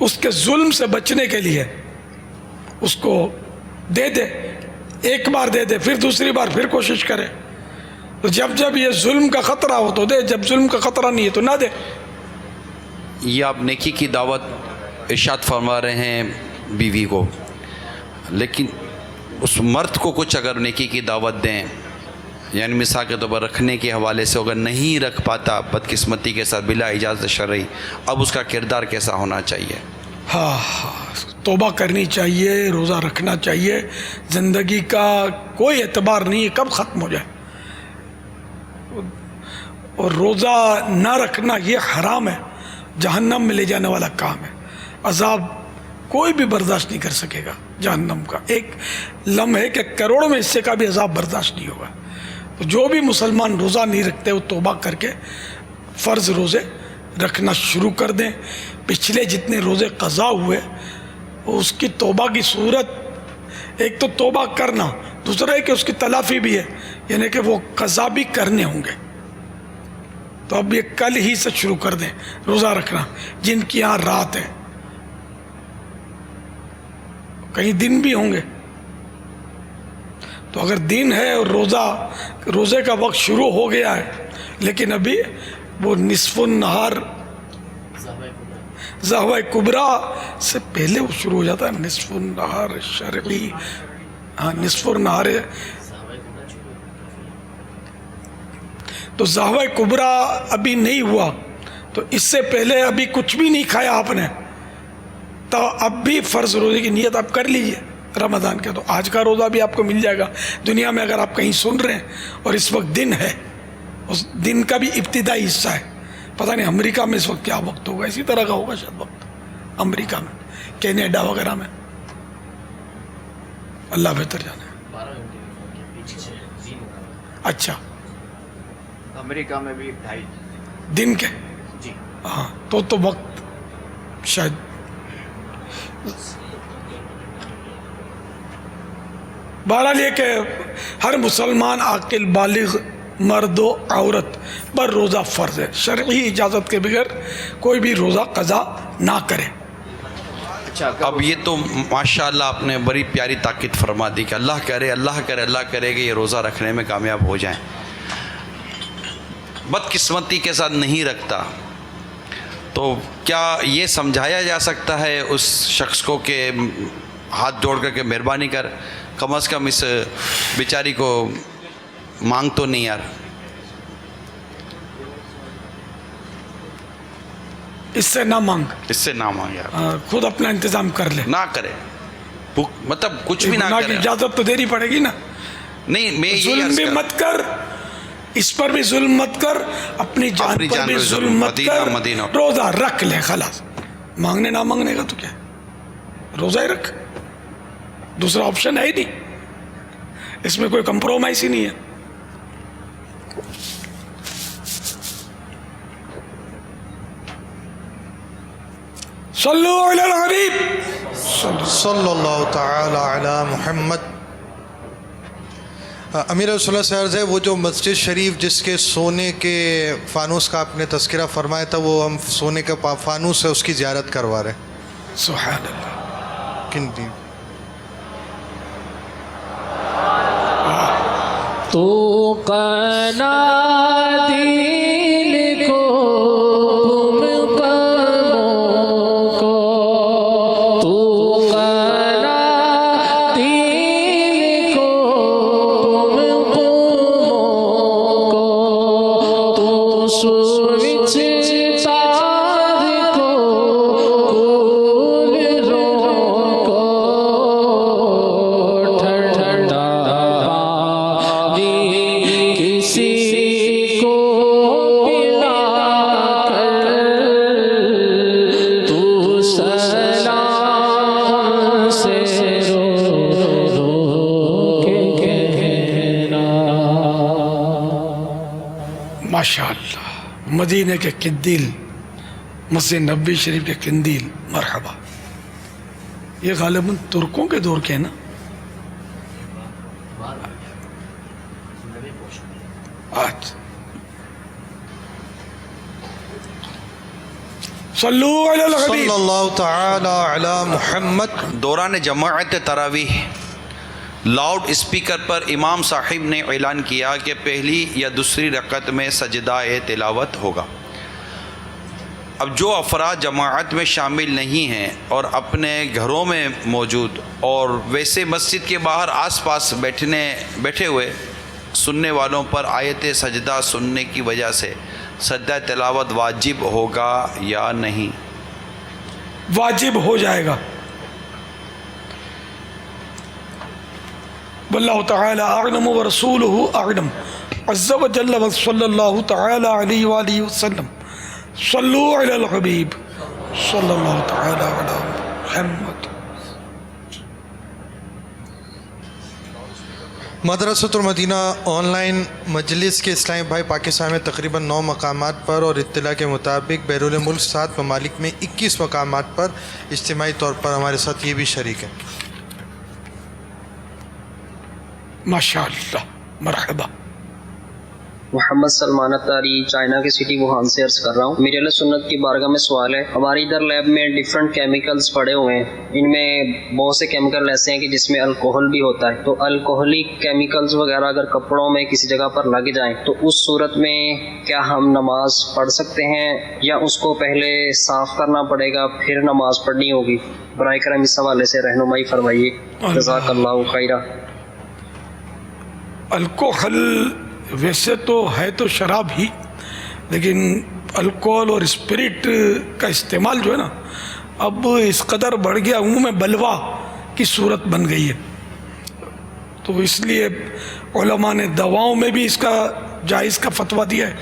اس کے ظلم سے بچنے کے لیے اس کو دے دے. ایک بار دے دے, پھر دوسری بار پھر کوشش کرے. تو جب یہ ظلم کا خطرہ ہو تو دے, جب ظلم کا خطرہ نہیں ہے تو نہ دے. یہ آپ نیکی کی دعوت ارشاد فرما رہے ہیں بیوی کو, لیکن اس مرد کو کچھ اگر نیکی کی دعوت دیں, یعنی مثال کے طور پر رکھنے کے حوالے سے اگر نہیں رکھ پاتا بدقسمتی کے ساتھ بلا اجازت شرعی, اب اس کا کردار کیسا ہونا چاہیے؟ ہاں توبہ کرنی چاہیے, روزہ رکھنا چاہیے. زندگی کا کوئی اعتبار نہیں ہے کب ختم ہو جائے. اور روزہ نہ رکھنا یہ حرام ہے, جہنم میں لے جانے والا کام ہے. عذاب کوئی بھی برداشت نہیں کر سکے گا جہنم کا. ایک لمحے کے کروڑوں میں حصے کا بھی عذاب برداشت نہیں ہوگا. تو جو بھی مسلمان روزہ نہیں رکھتے وہ توبہ کر کے فرض روزے رکھنا شروع کر دیں. پچھلے جتنے روزے قضا ہوئے اس کی توبہ کی صورت, ایک تو توبہ کرنا, دوسرا ہے کہ اس کی تلافی بھی ہے, یعنی کہ وہ قضا بھی کرنے ہوں گے. تو اب یہ کل ہی سے شروع کر دیں روزہ رکھنا. جن کی یہاں رات ہے, کہیں دن بھی ہوں گے, تو اگر دن ہے اور روزے کا وقت شروع ہو گیا ہے, لیکن ابھی وہ نصف النہار ضحوہ کبریٰ سے پہلے وہ شروع ہو جاتا ہے. نصف النہار شرعی, ہاں نصف النہار, تو ضحوہ کبریٰ ابھی نہیں ہوا, تو اس سے پہلے ابھی کچھ بھی نہیں کھایا آپ نے, تو اب بھی فرض روزے کی نیت آپ کر لیجئے رمضان کے. تو آج کا روزہ بھی آپ کو مل جائے گا. دنیا میں اگر آپ کہیں سن رہے ہیں اور اس وقت دن ہے, اس دن کا بھی ابتدائی حصہ ہے. پتہ نہیں امریکہ میں اس وقت کیا وقت ہوگا, اسی طرح کا ہوگا شاید وقت امریکہ میں, کینیڈا وغیرہ میں, اللہ بہتر جانے. اچھا امریکہ میں بھی 2:30 دن کے, جی ہاں تو وقت شاید. بہرحال یہ کہ ہر مسلمان عاقل بالغ مرد و عورت پر روزہ فرض ہے. شرعی اجازت کے بغیر کوئی بھی روزہ قضا نہ کرے. اب یہ تو ماشاءاللہ آپ نے بڑی پیاری تاکید فرما دی کہ اللہ کرے کہ یہ روزہ رکھنے میں کامیاب ہو جائیں. بدقسمتی کے ساتھ نہیں رکھتا, تو کیا یہ سمجھایا جا سکتا ہے اس شخص کو کہ ہاتھ جوڑ کر کے مہربانی کر, کم از کم اس بیچاری کو مانگ تو نہیں یار. اس سے نہ مانگ, یار, خود اپنا انتظام کر لے, نہ کرے, مطلب کچھ بھی نہ کرے. اجازت تو دینی پڑے گی نا. نہیں, میں ظلم بھی مت کر, اس پر بھی ظلم مت کر، اپنی جان اپنی پر جان بھی پر ظلم مت مدینہ کر، مدینہ روزہ رکھ لے خلاص. مانگنے نہ مانگنے کا تو کیا ہے، روزہ ہی رکھ، دوسرا آپشن ہے ہی نہیں، اس میں کوئی کمپرومائز ہی نہیں ہے. صلو علی الحبیب صلی اللہ تعالی علی محمد. امیر رسول اللہ سے عرض ہے، وہ جو مسجد شریف جس کے سونے کے فانوس کا آپ نے تذکرہ فرمایا تھا، وہ ہم سونے کا فانوس ہے اس کی زیارت کروا رہے ہیں. سبحان اللہ. کن دی تو قنا دل کو تم قوموں کو، تو قنا دل کو تم قوموں کو، تو سوچ تار کو کول رو کو، ٹھنڈا کسی کو پلا کر تو سلام سے رو کے کہنا. ماشاءاللہ، مدینہ کے قندیل، مسجد نبوی شریف کے قندیل، مرحبا. یہ غالباً ترکوں کے دور کے ہیں نا؟ آج صلو علی صلی الحبیب. اللہ تعالی علی محمد. دوران جماعت تراویح لاؤڈ اسپیکر پر امام صاحب نے اعلان کیا کہ پہلی یا دوسری رکعت میں سجدہ تلاوت ہوگا. اب جو افراد جماعت میں شامل نہیں ہیں اور اپنے گھروں میں موجود اور ویسے مسجد کے باہر آس پاس بیٹھے ہوئے سننے والوں پر آیت سجدہ سننے کی وجہ سے سجدہ تلاوت واجب ہوگا یا نہیں؟ واجب ہو جائے گا. واللہ تعالی اعلم ورسولہ اعلم عز وجل وصلی اللہ تعالی علیہ وآلہ وسلم. صلو علی الحبیب صلی اللہ تعالی علی محمد. مدرسۃ المدینہ آن لائن مجلس کے اسلامی بھائی پاکستان میں تقریباً 9 مقامات پر اور اطلاع کے مطابق بیرون ملک 7 ممالک میں 21 مقامات پر اجتماعی طور پر ہمارے ساتھ یہ بھی شریک ہیں. ماشاءاللہ، مرحبا. محمد سلمان اتاری، چائنا کی سٹی ووہان سے عرض کر رہا ہوں. میرے علیہ سنت کی بارگاہ میں سوال ہے، ہماری ادھر لیب میں ڈیفرنٹ کیمیکلز پڑے ہوئے ہیں، ان میں بہت سے کیمیکل ایسے ہیں کہ جس میں الکوہل بھی ہوتا ہے، تو الکوہلک کیمیکلز وغیرہ اگر کپڑوں میں کسی جگہ پر لگ جائیں تو اس صورت میں کیا ہم نماز پڑھ سکتے ہیں یا اس کو پہلے صاف کرنا پڑے گا پھر نماز پڑھنی ہوگی؟ برائے کرم اس حوالے سے رہنمائی فرمائیے، جزاک اللہ خیرہ. الکوہل ویسے تو ہے تو شراب ہی، لیکن الکوہل اور اسپرٹ کا استعمال جو ہے نا اب اس قدر بڑھ گیا، عموم بلوا کی صورت بن گئی ہے. تو اس لیے علماء نے دواؤں میں بھی اس کا جائز کا فتویٰ دیا ہے،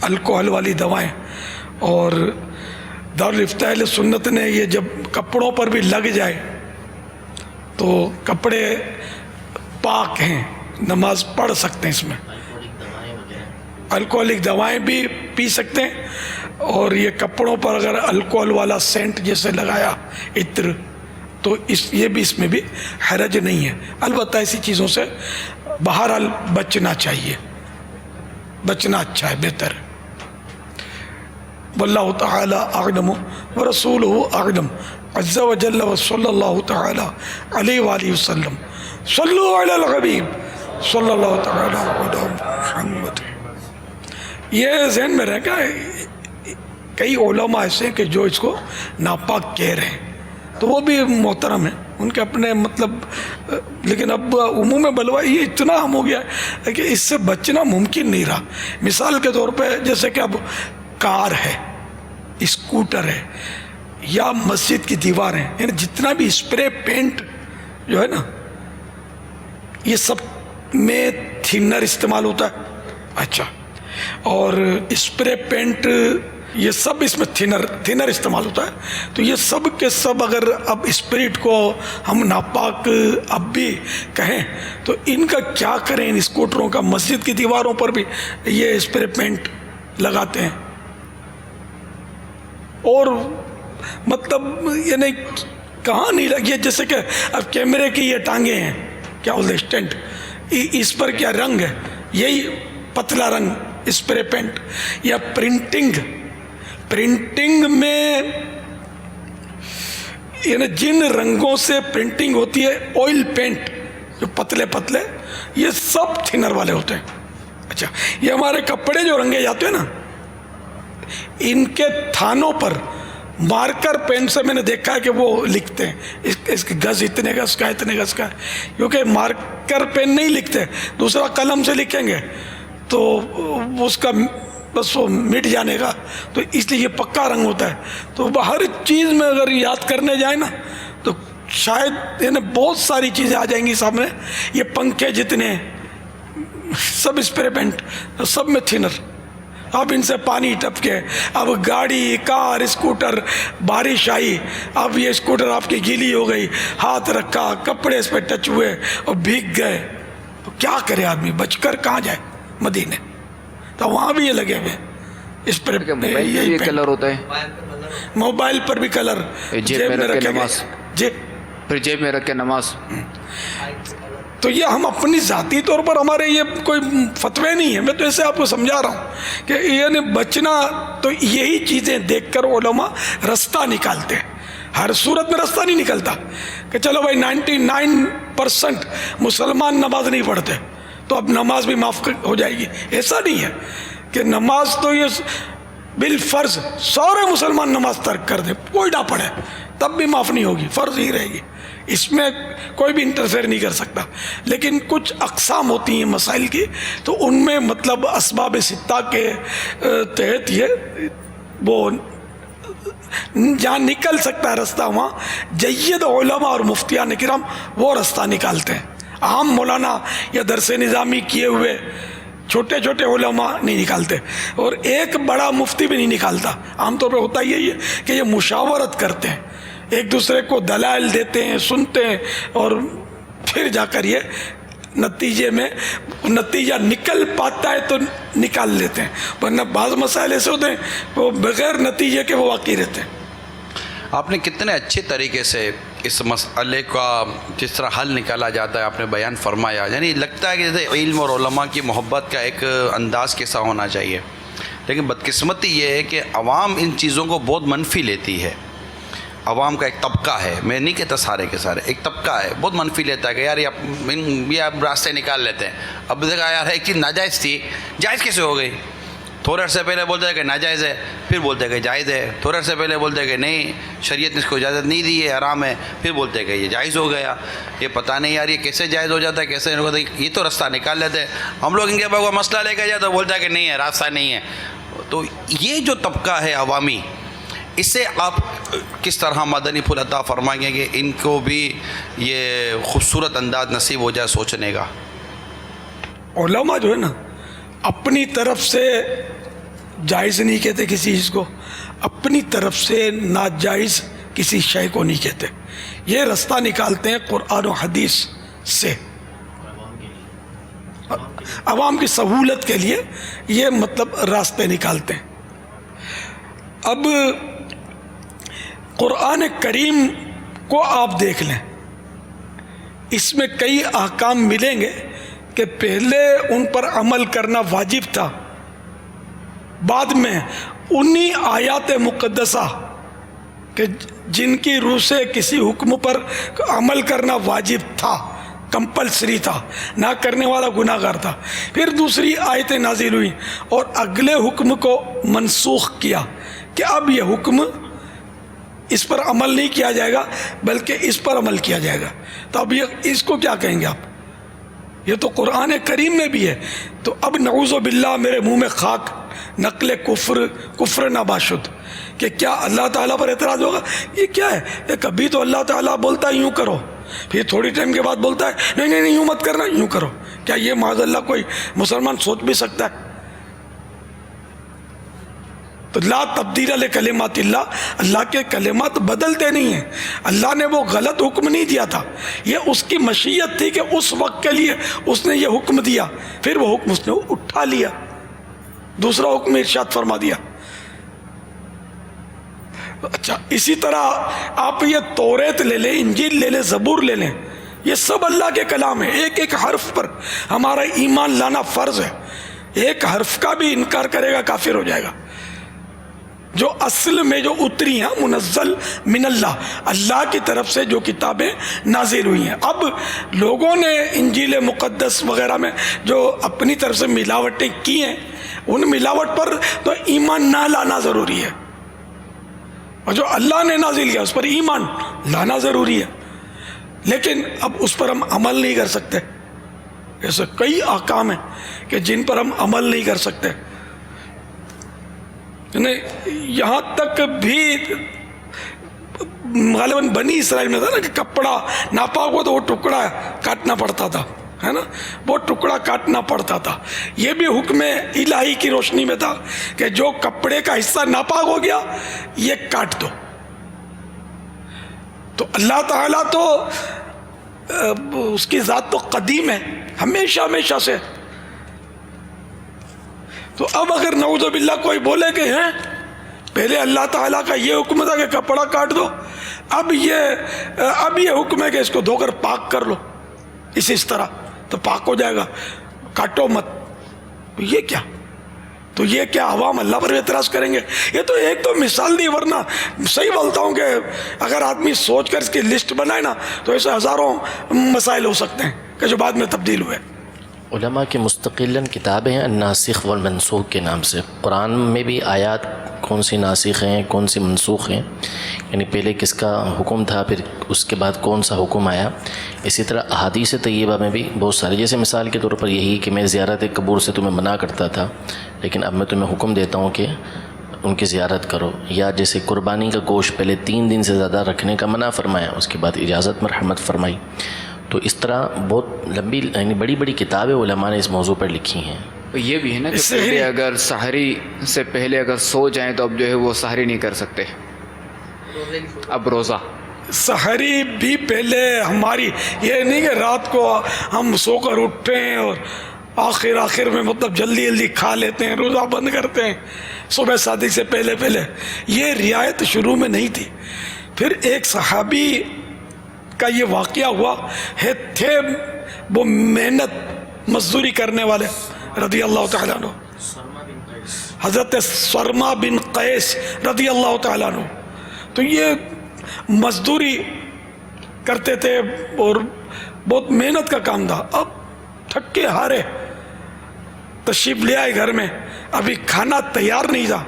الکوہل والی دوائیں. اور دارالفتاء اہل سنت نے یہ جب کپڑوں پر بھی لگ جائے تو کپڑے پاک ہیں، نماز پڑھ سکتے ہیں. اس میں الکوہلک دوائیں بھی پی سکتے ہیں، اور یہ کپڑوں پر اگر الکوہل والا سینٹ جیسے لگایا عطر تو یہ بھی اس میں بھی حرج نہیں ہے. البتہ ایسی چیزوں سے بہرحال بچنا چاہیے، بچنا اچھا ہے، بہتر ہے. واللہ تعالی اعلم ورسولہ اعلم عز وجل وصلی اللہ تعالی علیہ وآلہ وسلم. صلو علی الحبیب صلی اللہ تعالی علی محمد. یہ ذہن میں رہ گا، کئی علماء ایسے ہیں کہ جو اس کو ناپاک کہہ رہے ہیں، تو وہ بھی محترم ہیں، ان کے اپنے مطلب. لیکن اب عموم بلوا یہ اتنا عام ہو گیا ہے کہ اس سے بچنا ممکن نہیں رہا. مثال کے طور پہ جیسے کہ اب کار ہے، اسکوٹر ہے، یا مسجد کی دیواریں، یعنی جتنا بھی اسپرے پینٹ جو ہے نا، یہ سب میں تھنر استعمال ہوتا ہے. اچھا، اور اسپرے پینٹ، یہ سب اس میں تھنر استعمال ہوتا ہے. تو یہ سب کے سب اگر اب اسپرٹ کو ہم ناپاک اب بھی کہیں تو ان کا کیا کریں؟ ان اسکوٹروں کا مسجد کی دیواروں پر بھی یہ اسپرے پینٹ لگاتے ہیں. اور مطلب یعنی کہاں نہیں لگی ہے، جیسے کہ اب کیمرے کی یہ ٹانگیں ہیں، کیا بولتے اسٹینڈ، اس پر کیا رنگ ہے؟ یہی پتلا رنگ اسپرے پینٹ. یا پرنٹنگ میں یعنی جن رنگوں سے پرنٹنگ ہوتی ہے، آئل پینٹ جو پتلے پتلے، یہ سب تھنر والے ہوتے ہیں. اچھا، یہ ہمارے کپڑے جو رنگے جاتے ہیں نا، ان کے تھانوں پر مارکر پین سے میں نے دیکھا ہے کہ وہ لکھتے ہیں اس کے گز اتنے گز کا اتنے گز کا، کیونکہ مارکر پین نہیں لکھتے، دوسرا قلم سے لکھیں گے تو اس کا بس وہ مٹ جانے کا، تو اس لیے یہ پکا رنگ ہوتا ہے. تو ہر چیز میں اگر یاد کرنے جائیں نا تو شاید یعنی بہت ساری چیزیں آ جائیں گی سامنے. یہ پنکھے جتنے سب اسپرے پینٹ، سب میں تھنر. اب ان سے پانی ٹپکے، اب گاڑی، کار، اسکوٹر، بارش آئی، اب یہ اسکوٹر آپ کی گیلی ہو گئی، ہاتھ رکھا، کپڑے اس پہ ٹچ ہوئے اور بھیگ گئے، تو کیا کرے آدمی؟ بچ کر کہاں جائے؟ مدینے. تو وہاں بھی یہ لگے ہوئے اس پر یہ کلر ہوتا ہے، موبائل پر بھی کلر، جیب میں رکھ کے نماز، جی پھر جیب میں رکھ کے نماز. تو یہ ہم اپنی ذاتی طور پر ہمارے یہ کوئی فتوے نہیں ہیں، میں تو ایسے آپ کو سمجھا رہا ہوں کہ یعنی بچنا تو یہی چیزیں دیکھ کر علماء رستہ نکالتے ہیں. ہر صورت میں رستہ نہیں نکلتا کہ چلو بھائی 99% مسلمان نماز نہیں پڑھتے تو اب نماز بھی معاف ہو جائے گی. ایسا نہیں ہے کہ نماز تو یہ بالفرض سارے مسلمان نماز ترک کر دیں، کوئی نہ پڑھے تب بھی معاف نہیں ہوگی، فرض ہی رہے گی. اس میں کوئی بھی انٹرفیئر نہیں کر سکتا. لیکن کچھ اقسام ہوتی ہیں مسائل کی، تو ان میں مطلب اسباب ستہ کے تحت یہ وہ جہاں نکل سکتا ہے رستہ، وہاں جید علماء اور مفتیان کرام وہ رستہ نکالتے ہیں. عام مولانا یا درس نظامی کیے ہوئے چھوٹے چھوٹے علماء نہیں نکالتے، اور ایک بڑا مفتی بھی نہیں نکالتا. عام طور پہ ہوتا یہی ہے کہ یہ مشاورت کرتے ہیں، ایک دوسرے کو دلائل دیتے ہیں، سنتے ہیں، اور پھر جا کر یہ نتیجے میں نتیجہ نکل پاتا ہے تو نکال لیتے ہیں، ورنہ بعض مسائل ایسے ہوتے ہیں وہ بغیر نتیجے کے وہ واقعی رہتے ہیں. آپ نے کتنے اچھے طریقے سے اس مسئلے کا جس طرح حل نکالا جاتا ہے آپ نے بیان فرمایا. یعنی لگتا ہے کہ جیسے علم اور علماء کی محبت کا ایک انداز کیسا ہونا چاہیے، لیکن بدقسمتی یہ ہے کہ عوام ان چیزوں کو بہت منفی لیتی ہے. عوام کا ایک طبقہ ہے، میں نہیں کہتا سارے کے سارے، ایک طبقہ ہے بہت منفی لیتا ہے کہ یار یہ آپ راستے نکال لیتے ہیں. اب دیکھا یار ایک چیز ناجائز تھی، جائز کیسے ہو گئی؟ تھوڑے عرصے پہلے بولتے ہیں کہ ناجائز ہے، پھر بولتے ہیں کہ جائز ہے. تھوڑے عرصے پہلے بولتے ہیں کہ نہیں شریعت نے اس کو اجازت نہیں دی ہے، حرام ہے، پھر بولتے ہیں کہ یہ جائز ہو گیا. یہ پتہ نہیں یار یہ کیسے جائز ہو جاتا ہے، کیسے نہیں ہوتا، یہ تو راستہ نکال لیتے ہیں. ہم لوگ ان کے پاس مسئلہ لے کے جائے تو بولتا ہے کہ نہیں ہے، راستہ نہیں ہے. تو یہ جو طبقہ ہے عوامی، اس سے آپ کس طرح مدنی پھول عطا فرمائیں گے کہ ان کو بھی یہ خوبصورت انداز نصیب ہو جائے سوچنے کا؟ علماء جو ہے نا اپنی طرف سے جائز نہیں کہتے کسی چیز کو، اپنی طرف سے ناجائز کسی شے کو نہیں کہتے. یہ رستہ نکالتے ہیں قرآن و حدیث سے، عوام کی سہولت کے لیے یہ مطلب راستے نکالتے ہیں. اب قرآن کریم کو آپ دیکھ لیں، اس میں کئی احکام ملیں گے کہ پہلے ان پر عمل کرنا واجب تھا، بعد میں انہی آیات مقدسہ کہ جن کی روح سے کسی حکم پر عمل کرنا واجب تھا، کمپلسری تھا، نہ کرنے والا گناہ گار تھا، پھر دوسری آیتیں نازل ہوئیں اور اگلے حکم کو منسوخ کیا کہ اب یہ حکم اس پر عمل نہیں کیا جائے گا بلکہ اس پر عمل کیا جائے گا. تو اب یہ اس کو کیا کہیں گے آپ؟ یہ تو قرآن کریم میں بھی ہے. تو اب نعوذ باللہ میرے منہ میں خاک، نقل کفر ناباشد، کہ کیا اللہ تعالیٰ پر اعتراض ہوگا؟ یہ کیا ہے؟ یہ کبھی تو اللہ تعالیٰ بولتا ہے یوں کرو، پھر تھوڑی ٹائم کے بعد بولتا ہے نہیں نہیں نہیں یوں مت کرنا، یوں کرو. کیا یہ معاذ اللہ کوئی مسلمان سوچ بھی سکتا ہے؟ تو لا تبدیل لکلمات اللہ، اللہ کے کلمات بدلتے نہیں ہیں. اللہ نے وہ غلط حکم نہیں دیا تھا، یہ اس کی مشیت تھی کہ اس وقت کے لیے اس نے یہ حکم دیا، پھر وہ حکم اس نے اٹھا لیا، دوسرا حکم ارشاد فرما دیا. اچھا اسی طرح آپ یہ توریت لے لیں، انجیل لے لیں، زبور لے لیں، یہ سب اللہ کے کلام ہے. ایک ایک حرف پر ہمارا ایمان لانا فرض ہے. ایک حرف کا بھی انکار کرے گا کافر ہو جائے گا. جو اصل میں جو اتری ہیں منزل من اللہ، اللہ کی طرف سے جو کتابیں نازل ہوئی ہیں. اب لوگوں نے انجیل مقدس وغیرہ میں جو اپنی طرف سے ملاوٹیں کی ہیں، ان ملاوٹ پر تو ایمان نہ لانا ضروری ہے، اور جو اللہ نے نازل کیا اس پر ایمان لانا ضروری ہے. لیکن اب اس پر ہم عمل نہیں کر سکتے. ایسے کئی احکام ہیں کہ جن پر ہم عمل نہیں کر سکتے. یہاں تک بھی غالباً بنی اسرائیل میں تھا نا کہ کپڑا ناپاک ہو تو وہ ٹکڑا کاٹنا پڑتا تھا، ہے نا، وہ ٹکڑا کاٹنا پڑتا تھا. یہ بھی حکم الہی کی روشنی میں تھا کہ جو کپڑے کا حصہ ناپاک ہو گیا یہ کاٹ دو. تو اللہ تعالیٰ تو اس کی ذات تو قدیم ہے، ہمیشہ ہمیشہ سے. تو اب اگر نعوذ باللہ کوئی بولے کہ ہیں پہلے اللہ تعالیٰ کا یہ حکم تھا کہ کپڑا کاٹ دو، اب یہ حکم ہے کہ اس کو دھو کر پاک کر لو اس طرح تو پاک ہو جائے گا، کاٹو مت. یہ کیا؟ تو یہ کیا عوام اللہ پر اعتراض کریں گے؟ یہ تو ایک تو مثال دی، ورنہ صحیح بولتا ہوں کہ اگر آدمی سوچ کر اس کی لسٹ بنائے نا تو ایسے ہزاروں مسائل ہو سکتے ہیں کہ جو بعد میں تبدیل ہوئے. علماء کی مستقلاً کتابیں ہیں الناسخ والمنسوخ کے نام سے. قرآن میں بھی آیات کون سی ناسخ ہیں کون سی منسوخ ہیں، یعنی پہلے کس کا حکم تھا پھر اس کے بعد کون سا حکم آیا. اسی طرح احادیث طیبہ میں بھی بہت سارے، جیسے مثال کے طور پر یہی کہ میں زیارت قبور سے تمہیں منع کرتا تھا لیکن اب میں تمہیں حکم دیتا ہوں کہ ان کی زیارت کرو. یا جیسے قربانی کا گوشت پہلے 3 دن سے زیادہ رکھنے کا منع فرمایا، اس کے بعد اجازت مرحمت فرمائی. تو اس طرح بہت لمبی یعنی بڑی بڑی کتابیں علماء نے اس موضوع پر لکھی ہیں. یہ بھی ہے نا کہ پہلے اگر سحری سے پہلے اگر سو جائیں تو اب جو ہے وہ سحری نہیں کر سکتے، اب روزہ. سحری بھی پہلے ہماری یہ نہیں کہ رات کو ہم سو کر اٹھتے ہیں اور آخر میں مطلب جلدی کھا لیتے ہیں، روزہ بند کرتے ہیں صبح صادق سے پہلے. یہ رعایت شروع میں نہیں تھی. پھر ایک صحابی کا یہ واقعہ ہوا ہے، تھے وہ محنت مزدوری کرنے والے رضی اللہ تعالیٰ عنہ، حضرت سرما بن قیس رضی اللہ تعالیٰ عنہ. تو یہ مزدوری کرتے تھے اور بہت محنت کا کام تھا. اب تھکے ہارے تشریف لے آئے گھر میں، ابھی کھانا تیار نہیں تھا،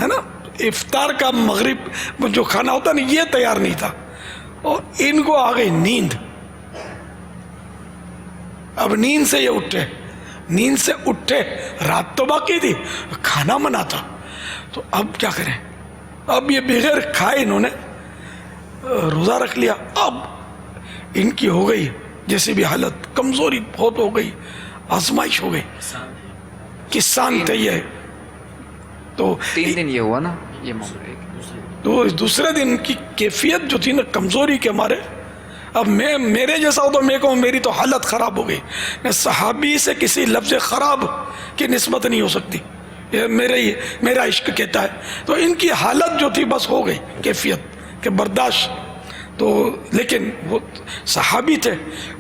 ہے نا، افطار کا مغرب جو کھانا ہوتا نا یہ تیار نہیں تھا، اور ان کو آ گئی نیند. اب نیند سے یہ اٹھے، رات تو باقی تھی، کھانا منع تھا. تو اب کیا کریں؟ اب یہ بغیر کھائے انہوں نے روزہ رکھ لیا. اب ان کی ہو گئی جیسی بھی حالت، کمزوری بہت ہو گئی، آزمائش ہو گئی، کسان تھے یہ. تو 3 دن یہ ہوا نا یہ معاملہ. تو دوسرے دن کی کیفیت جو تھی نا کمزوری کے مارے، اب میرے جیسا ہو تو میں کہوں میری تو حالت خراب ہو گئی. صحابی سے کسی لفظ خراب کی نسبت نہیں ہو سکتی، یہ میرا عشق کہتا ہے. تو ان کی حالت جو تھی بس ہو گئی کیفیت کہ برداشت. تو لیکن وہ صحابی تھے.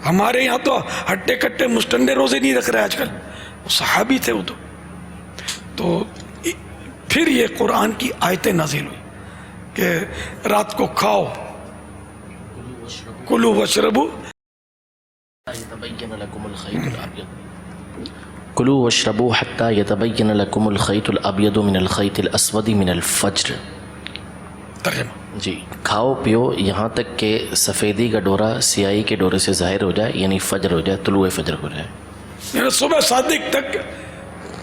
ہمارے یہاں تو ہٹے کٹے مستنڈے روزے نہیں رکھ رہے آج کل، وہ صحابی تھے وہ. تو پھر یہ قرآن کی آیتیں نازل ہوئی کہ رات کو کھاؤ، کلو واشربو، کلو واشربو حتی یتبین لکم الخیط الابیض من الخیط الاسود من الفجر. ترجمہ جی، کھاؤ پیو یہاں تک کہ سفیدی کا ڈورا سیاہی کے ڈورے سے ظاہر ہو جائے، یعنی فجر ہو جائے، طلوع فجر ہو جائے. یعنی صبح صادق تک،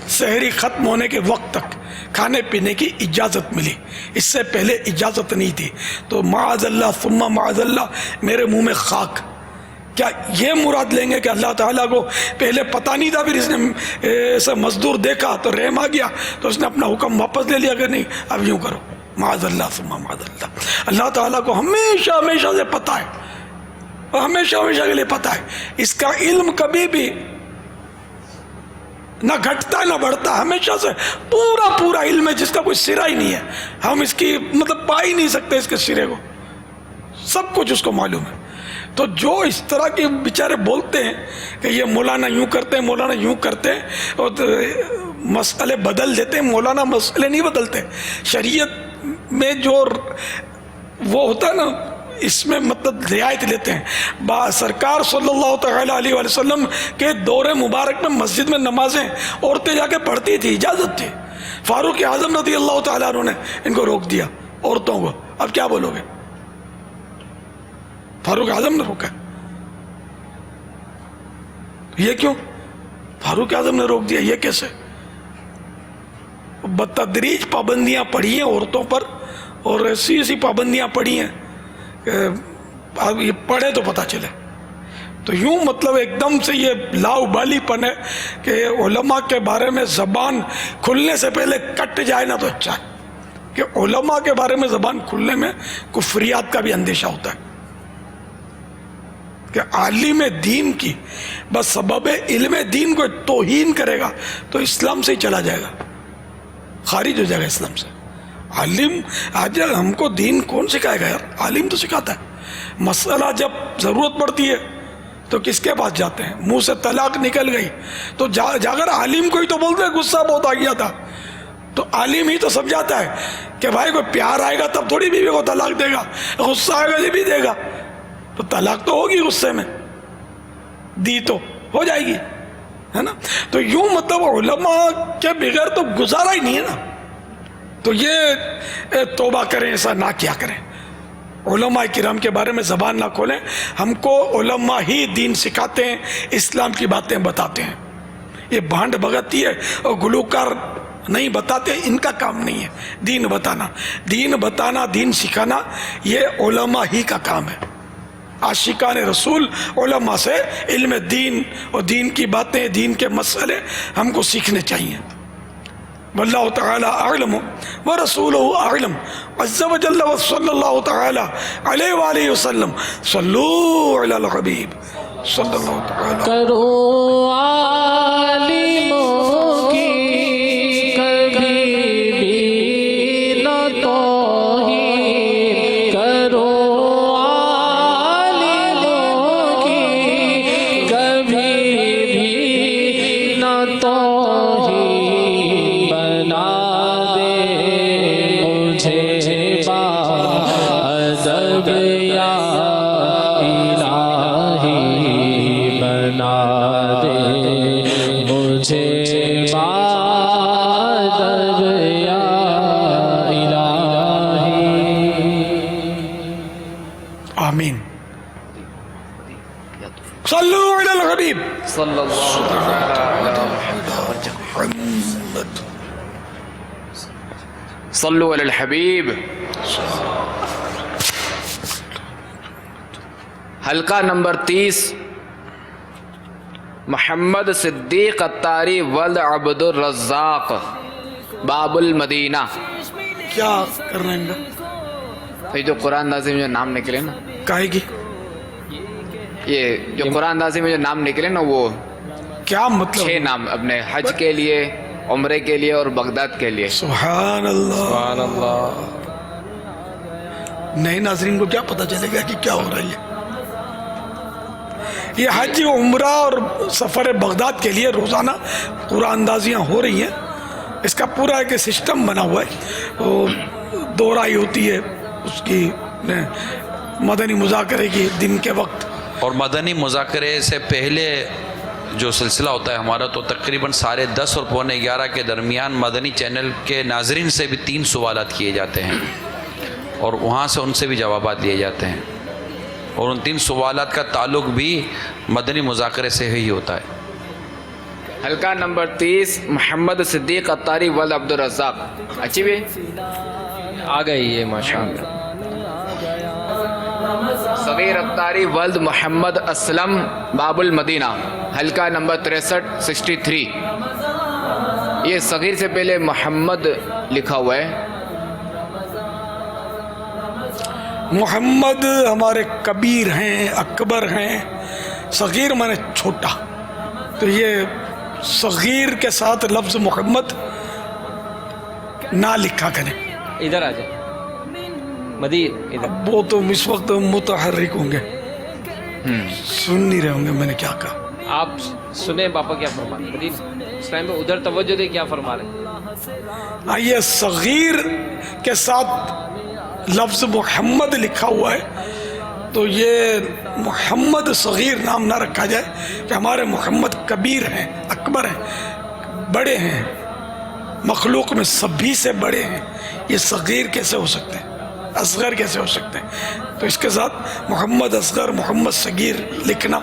سحری ختم ہونے کے وقت تک کھانے پینے کی اجازت ملی، اس سے پہلے اجازت نہیں تھی. تو معاذ اللہ ثم معاذ اللہ میرے منہ میں خاک کیا یہ مراد لیں گے کہ اللہ تعالیٰ کو پہلے پتہ نہیں تھا، پھر اس نے ایسا مزدور دیکھا تو رحم آ گیا تو اس نے اپنا حکم واپس لے لیا کہ نہیں اب یوں کرو؟ معاذ اللہ ثم معاذ اللہ. اللہ تعالیٰ کو ہمیشہ ہمیشہ سے پتہ ہے، ہمیشہ ہمیشہ کے لیے پتہ ہے. اس کا علم کبھی بھی نہ گھٹتا نہ بڑھتا، ہمیشہ سے پورا پورا علم ہے جس کا کوئی سرا ہی نہیں ہے. ہم اس کی مطلب پا ہی نہیں سکتے اس کے سرے کو، سب کچھ اس کو معلوم ہے. تو جو اس طرح کے بیچارے بولتے ہیں کہ یہ مولانا یوں کرتے ہیں، مولانا یوں کرتے ہیں اور مسئلے بدل دیتے ہیں، مولانا مسئلے نہیں بدلتے. شریعت میں جو وہ ہوتا ہے نا اس میں مطلب رعایت لیتے ہیں. سرکار صلی اللہ تعالیٰ علیہ وآلہ وسلم کے دور مبارک میں مسجد میں نمازیں عورتیں جا کے پڑھتی تھی، اجازت تھی. فاروق اعظم رضی اللہ تعالیٰ عنہ نے ان کو روک دیا عورتوں کو. اب کیا بولو گے؟ فاروق اعظم نے روکا. یہ کیوں فاروق اعظم نے روک دیا؟ یہ کیسے؟ بتدریج پابندیاں پڑی ہیں عورتوں پر، اور ایسی ایسی پابندیاں پڑی ہیں کہ اب یہ پڑھے تو پتہ چلے. تو یوں مطلب ایک دم سے یہ لاؤبالی پن ہے کہ علماء کے بارے میں زبان کھلنے سے پہلے کٹ جائے نا تو اچھا ہے. کہ علماء کے بارے میں زبان کھلنے میں کفریات کا بھی اندیشہ ہوتا ہے کہ عالم دین کی بس سبب علم دین کو توہین کرے گا تو اسلام سے ہی چلا جائے گا، خارج ہو جائے گا اسلام سے. عالم آج ہم کو دین کون سکھائے گا یار؟ عالم تو سکھاتا ہے. مسئلہ جب ضرورت پڑتی ہے تو کس کے پاس جاتے ہیں؟ منہ سے طلاق نکل گئی تو جاگر عالم کو ہی تو بولتے ہیں غصہ بہت آ گیا تھا تو عالم ہی تو سمجھاتا ہے کہ بھائی کوئی پیار آئے گا تب تھوڑی بیوی کو طلاق دے گا، غصہ آئے گا یہ بھی دے گا. تو طلاق تو ہوگی غصے میں، دی تو ہو جائے گی، ہے نا. تو یوں مطلب علماء کے بغیر تو گزارا ہی نہیں ہے نا. تو یہ توبہ کریں، ایسا نہ کیا کریں. علماء کرام کے بارے میں زبان نہ کھولیں. ہم کو علماء ہی دین سکھاتے ہیں، اسلام کی باتیں بتاتے ہیں. یہ بھانڈ بھگتی ہے اور گلوکار نہیں بتاتے، ان کا کام نہیں ہے دین بتانا. دین بتانا، دین سکھانا یہ علماء ہی کا کام ہے. عاشقان رسول علماء سے علم دین اور دین کی باتیں، دین کے مسئلے ہم کو سیکھنے چاہیے. واللہ تعالی اعلم ورسولہ اعلم عز وجل وصلی اللہ تعالی علیہ وآلہ وسلم. صلو علی الحبیب صلی اللہ تعالی. کرو عالموں کی کبھی بھی نہ توہین، کرو عالموں کی کبھی بھی نہ توہین، بنا دے مجھے باادب یا الہی، بنا دے مجھے باادب یا الہی. آمین. صلو علی الحبیب صلی اللہ محمد. صلو علی الحبیب. حلقہ نمبر 30 محمد صدیق اتاری ولد عبد الرزاق باب المدینہ. کیا کر رہے ہیں ان کا؟ یہ جو قرآن نازل میں جو نام نکلے نا، کاہے کی یہ جو قرآن نازل میں جو نام نکلے نا، وہ کیا مطلب؟ 6 نام اپنے حج کے لیے، عمرے کے لیے اور بغداد کے لیے. سبحان اللہ. سبحان اللہ. نئے ناظرین کو کیا پتہ چلے گا کہ کیا ہو رہی ہے؟ یہ حج، عمرہ اور سفر بغداد کے لیے روزانہ قرآن اندازیاں ہو رہی ہیں. اس کا پورا ایک سسٹم بنا ہوا ہے. وہ دورائی ہوتی ہے اس کی مدنی مذاکرے کی دن کے وقت، اور مدنی مذاکرے سے پہلے جو سلسلہ ہوتا ہے ہمارا تو تقریباً 10:30 اور 11:15 کے درمیان مدنی چینل کے ناظرین سے بھی 3 سوالات کیے جاتے ہیں اور وہاں سے ان سے بھی جوابات دیے جاتے ہیں، اور ان 3 سوالات کا تعلق بھی مدنی مذاکرے سے ہی ہوتا ہے. حلقہ نمبر 30 محمد صدیق اتاری ولد عبد الرزاق. اچھی بھی آ گئی ہے ماشاء اللہ. صغیر اتاری ولد محمد اسلم باب المدینہ حلقہ نمبر 63 یہ صغیر سے پہلے محمد لکھا ہوا ہے. محمد ہمارے کبیر ہیں، اکبر ہیں، صغیر مانے چھوٹا، تو یہ صغیر کے ساتھ لفظ محمد نہ لکھا کریں. ادھر آ جائیں مدیر ادھر. وہ تو اس وقت متحرک ہوں گے، سن نہیں رہے ہوں گے میں نے کیا کہا. آپ سنیں پاپا کیا فرما رہے ہیں. مدیر اس ٹائم پہ ادھر توجہ دے کیا فرما رہے ہیں. یہ صغیر کے ساتھ لفظ محمد لکھا ہوا ہے تو یہ محمد صغیر نام نہ رکھا جائے کہ ہمارے محمد کبیر ہیں، اکبر ہیں، بڑے ہیں، مخلوق میں سبھی سے بڑے ہیں. یہ صغیر کیسے ہو سکتے ہیں، اصغر کیسے ہو سکتے ہیں؟ تو اس کے ساتھ محمد اصغر، محمد صغیر لکھنا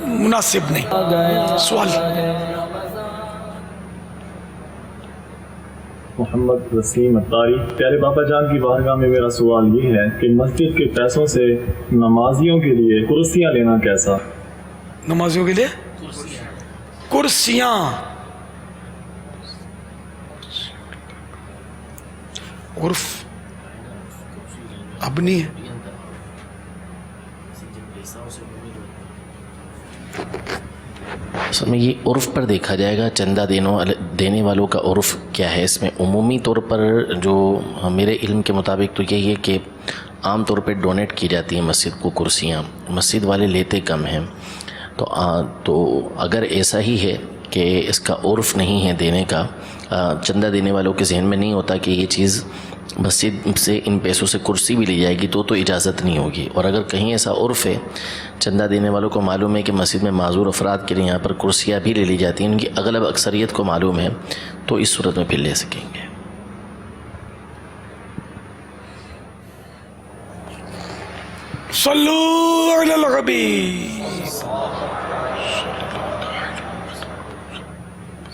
مناسب نہیں. سوال محمد وسیم اتاری. پیارے باپا جان کی بارگاہ میں میرا سوال یہ ہے کہ مسجد کے پیسوں سے نمازیوں کے لیے کرسیاں لینا کیسا؟ نمازیوں کے لیے کرسیاں، عرف اب نہیں ہے. اصل میں یہ عرف پر دیکھا جائے گا، چندہ دینے والوں کا عرف کیا ہے. اس میں عمومی طور پر جو میرے علم کے مطابق تو یہی ہے کہ عام طور پہ ڈونیٹ کی جاتی ہیں مسجد کو کرسیاں، مسجد والے لیتے کم ہیں. تو اگر ایسا ہی ہے کہ اس کا عرف نہیں ہے دینے کا، چندہ دینے والوں کے ذہن میں نہیں ہوتا کہ یہ چیز مسجد سے ان پیسوں سے کرسی بھی لی جائے گی تو اجازت نہیں ہوگی. اور اگر کہیں ایسا عرف ہے، چندہ دینے والوں کو معلوم ہے کہ مسجد میں معذور افراد کے لیے یہاں پر کرسیاں بھی لے لی جاتی ہیں، ان کی اغلب اکثریت کو معلوم ہے، تو اس صورت میں پھر لے سکیں گے. صلو علی الحبیب.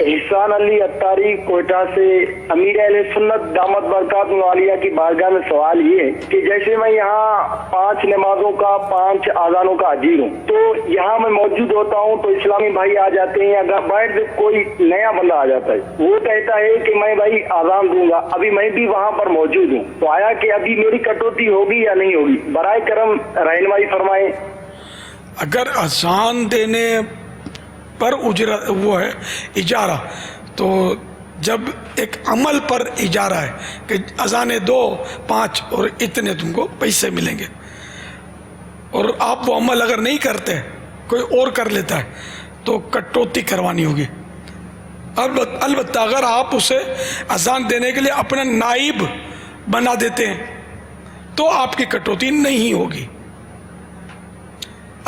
احسان علی اتاری کوئٹہ سے. امیر اہل سنت دامت برکاتہ عالیہ کی بارگاہ میں سوال یہ ہے کہ جیسے میں یہاں 5 نمازوں کا 5 اذانوں کا حاضر ہوں، تو یہاں میں موجود ہوتا ہوں تو اسلامی بھائی آ جاتے ہیں. اگر باہر سے کوئی نیا بندہ آ جاتا ہے، وہ کہتا ہے کہ میں بھائی اذان دوں گا، ابھی میں بھی وہاں پر موجود ہوں، تو آیا کہ ابھی میری کٹوتی ہوگی یا نہیں ہوگی؟ برائے کرم رہنمائی فرمائیں. اگر اذان دینے پر اجرت وہ ہے اجارہ، تو جب ایک عمل پر اجارہ ہے کہ اذانیں 2 5 اور اتنے تم کو پیسے ملیں گے، اور آپ وہ عمل اگر نہیں کرتے، کوئی اور کر لیتا ہے، تو کٹوتی کروانی ہوگی. البتہ اگر آپ اسے اذان دینے کے لیے اپنا نائب بنا دیتے ہیں تو آپ کی کٹوتی نہیں ہوگی.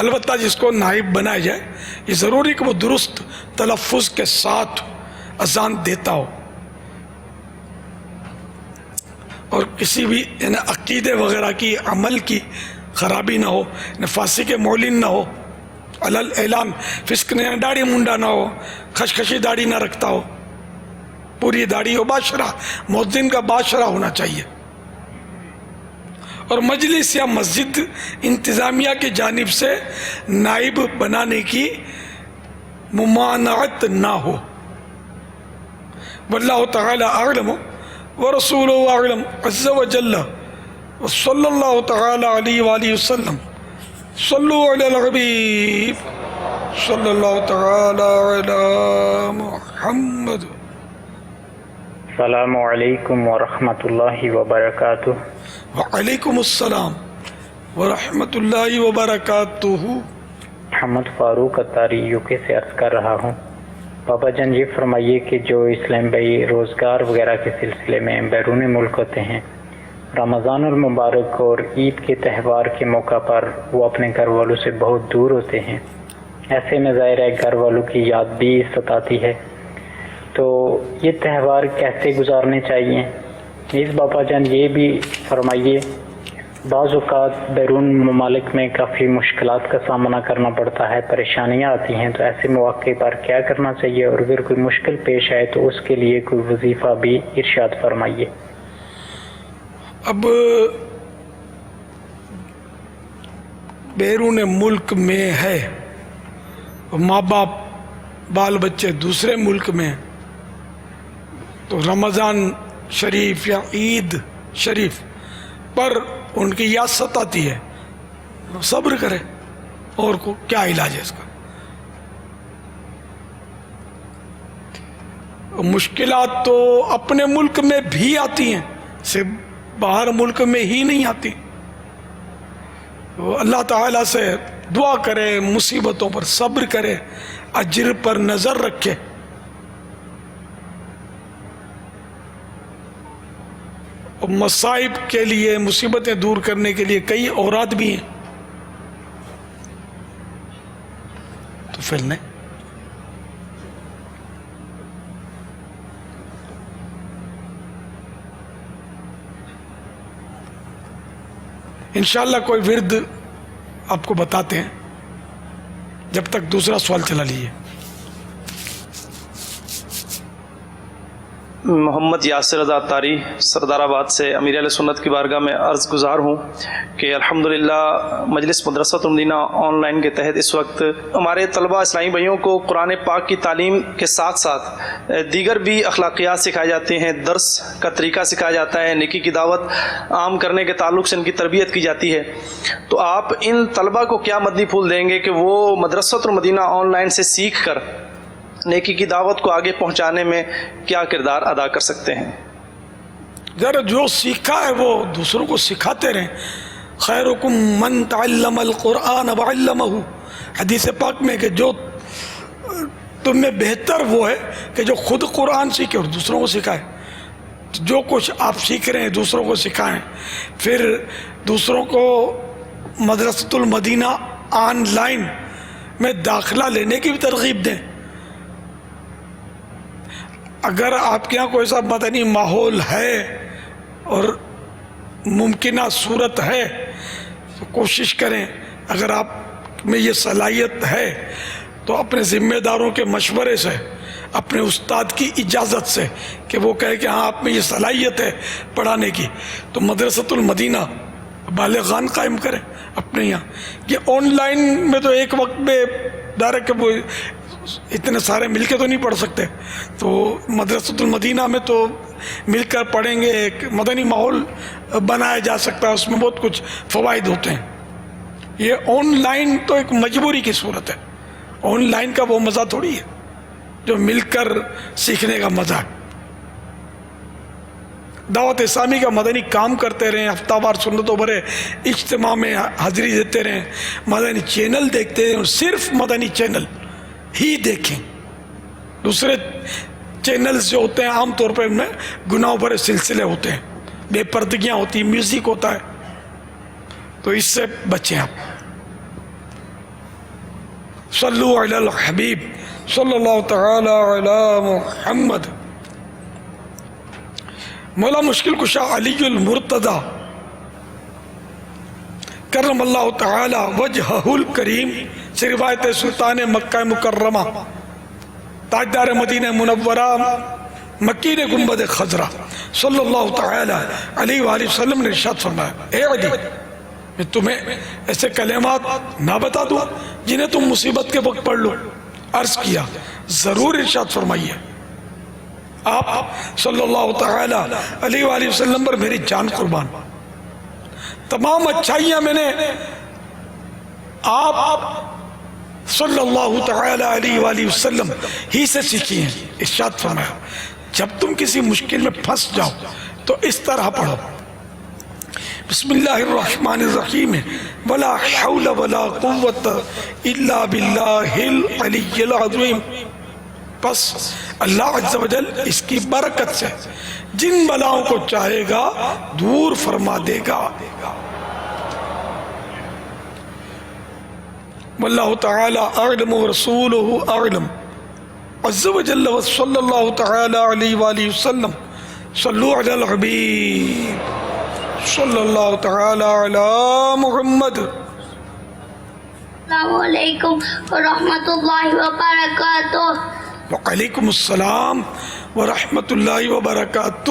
البتہ جس کو نائب بنایا جائے، یہ ضروری کہ وہ درست تلفظ کے ساتھ اذان دیتا ہو، اور کسی بھی عقیدے وغیرہ کی، عمل کی خرابی نہ ہو، نفاسی کے معلن نہ ہو، علل اعلان فسق نے داڑھی منڈا نہ ہو، خشخشی داڑھی نہ رکھتا ہو، پوری داڑھی ہو. باشرہ مؤذن کا باشرہ ہونا چاہیے. اور مجلس یا مسجد انتظامیہ کی جانب سے نائب بنانے کی ممانعت نہ ہو. واللہ تعالی اعلم ورسولہ اعلم عز وجل وصلی اللہ تعالی علیہ وآلہ وسلم. صلو علی الحبیب صلی اللہ تعالی علی محمد. السلام علیکم ورحمۃ اللہ وبرکاتہ. وعلیکم السلام ورحمۃ اللہ وبرکاتہ. محمد فاروق اتاری UK سے عرض کر رہا ہوں. بابا جان یہ فرمائیے کہ جو اسلام بھائی روزگار وغیرہ کے سلسلے میں بیرون ملک ہوتے ہیں، رمضان المبارک اور عید کے تہوار کے موقع پر وہ اپنے گھر والوں سے بہت دور ہوتے ہیں، ایسے میں ظاہر ہے گھر والوں کی یاد بھی ستاتی ہے، تو یہ تہوار کیسے گزارنے چاہیے؟ اس بابا جان یہ بھی فرمائیے، بعض اوقات بیرون ممالک میں کافی مشکلات کا سامنا کرنا پڑتا ہے، پریشانیاں آتی ہیں، تو ایسے مواقع پر کیا کرنا چاہیے؟ اور اگر کوئی مشکل پیش آئے تو اس کے لیے کوئی وظیفہ بھی ارشاد فرمائیے. اب بیرون ملک میں ہے، ماں باپ بال بچے دوسرے ملک میں، تو رمضان شریف یا عید شریف پر ان کی یاد ستاتی ہے، صبر کرے، اور کو کیا علاج ہے اس کا؟ مشکلات تو اپنے ملک میں بھی آتی ہیں، صرف باہر ملک میں ہی نہیں آتی. اللہ تعالیٰ سے دعا کرے، مصیبتوں پر صبر کرے، اجر پر نظر رکھے. اور مصائب کے لیے، مصیبتیں دور کرنے کے لیے کئی اوراد بھی ہیں، تو پھر نہیں. انشاءاللہ کوئی ورد آپ کو بتاتے ہیں، جب تک دوسرا سوال چلا لیجیے. محمد یاسر رضا تاری سردار آباد سے امیر اہل سنت کی بارگاہ میں عرض گزار ہوں کہ الحمدللہ مجلس مدرسۃ المدینہ آن لائن کے تحت اس وقت ہمارے طلبہ اسلامی بھائیوں کو قرآن پاک کی تعلیم کے ساتھ ساتھ دیگر بھی اخلاقیات سکھائے جاتے ہیں، درس کا طریقہ سکھایا جاتا ہے، نیکی کی دعوت عام کرنے کے تعلق سے ان کی تربیت کی جاتی ہے. تو آپ ان طلبہ کو کیا مدنی پھول دیں گے کہ وہ مدرسۃ المدینہ آن لائن سے سیکھ کر نیکی کی دعوت کو آگے پہنچانے میں کیا کردار ادا کر سکتے ہیں؟ ذرا جو سیکھا ہے وہ دوسروں کو سکھاتے رہیں. خیرکم من تعلم القرآن وعلمہ، حدیث پاک میں کہ جو تم میں بہتر وہ ہے کہ جو خود قرآن سیکھے اور دوسروں کو سکھائے. جو کچھ آپ سیکھ رہے ہیں دوسروں کو سکھائیں، پھر دوسروں کو مدرسۃ المدینہ آن لائن میں داخلہ لینے کی بھی ترغیب دیں. اگر آپ کے یہاں کوئی ایسا مدنی ماحول ہے اور ممکنہ صورت ہے تو کوشش کریں. اگر آپ میں یہ صلاحیت ہے تو اپنے ذمہ داروں کے مشورے سے، اپنے استاد کی اجازت سے کہ وہ کہے کہ ہاں آپ میں یہ صلاحیت ہے پڑھانے کی، تو مدرسۃ المدینہ بالغان قائم کریں اپنے یہاں. یہ آن لائن میں تو ایک وقت میں ڈائریکٹ وہ اتنے سارے مل کے تو نہیں پڑھ سکتے، تو مدرسۃ المدینہ میں تو مل کر پڑھیں گے، ایک مدنی ماحول بنایا جا سکتا ہے، اس میں بہت کچھ فوائد ہوتے ہیں. یہ آن لائن تو ایک مجبوری کی صورت ہے، آن لائن کا وہ مزہ تھوڑی ہے جو مل کر سیکھنے کا مزہ ہے. دعوت اسلامی کا مدنی کام کرتے رہیں، ہفتہ وار سنتوں بھرے اجتماع میں حاضری دیتے رہیں، مدنی چینل دیکھتے رہیں، اور صرف مدنی چینل ہی دیکھیں. دوسرے چینلز جو ہوتے ہیں عام طور پر ان میں گناہوں بھرے سلسلے ہوتے ہیں، بے پردگیاں ہوتی ہیں، میوزک ہوتا ہے، تو اس سے بچیں آپ. صلو علی الحبیب صلی اللہ تعالی علی محمد. مولا مشکل کشا علی المرتضی کرم اللہ تعالی وجہہ الکریم سے روایت سلطان مکہ مکرمہ تاجدار مدینہ منورہ مکین گنبد خضرہ صلی اللہ تعالی علیہ وآلہ وسلم نے ارشاد فرمایا، اے علی میں تمہیں ایسے کلمات نہ بتا دوں جنہیں تم مصیبت کے وقت پڑھ لو؟ عرض کیا ضرور. ارشاد فرمائیے. آپ صلی اللہ تعالی علیہ وآلہ وسلم پر میری جان قربان، تمام اچھائیاں میں نے آپ صلی اللہ تعالی علیہ وآلہ وسلم ہی سے سیکھی ہیں. ارشاد فرمایا جب تم کسی مشکل میں پھنس جاؤ تو اس طرح پڑھو، بسم اللہ الرحمن الرحیم ولا حول ولا قوت الا باللہ العلی العظیم. بس اللہ عز و جل اس کی برکت سے جن بلاؤں کو چاہے گا دور فرما دے گا. واللہ تعالی اعلم ورسولہ اعلم عز و جل وصلی اللہ تعالی علیہ وآلہ وسلم. صلو علی الحبیب صلی اللہ تعالی علی محمد. السلام علیکم ورحمۃ اللہ وبرکاتہ. وعلیکم السلام ورحمۃ اللہ وبرکاتہ.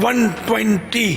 120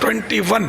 21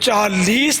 40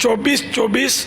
24-24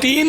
3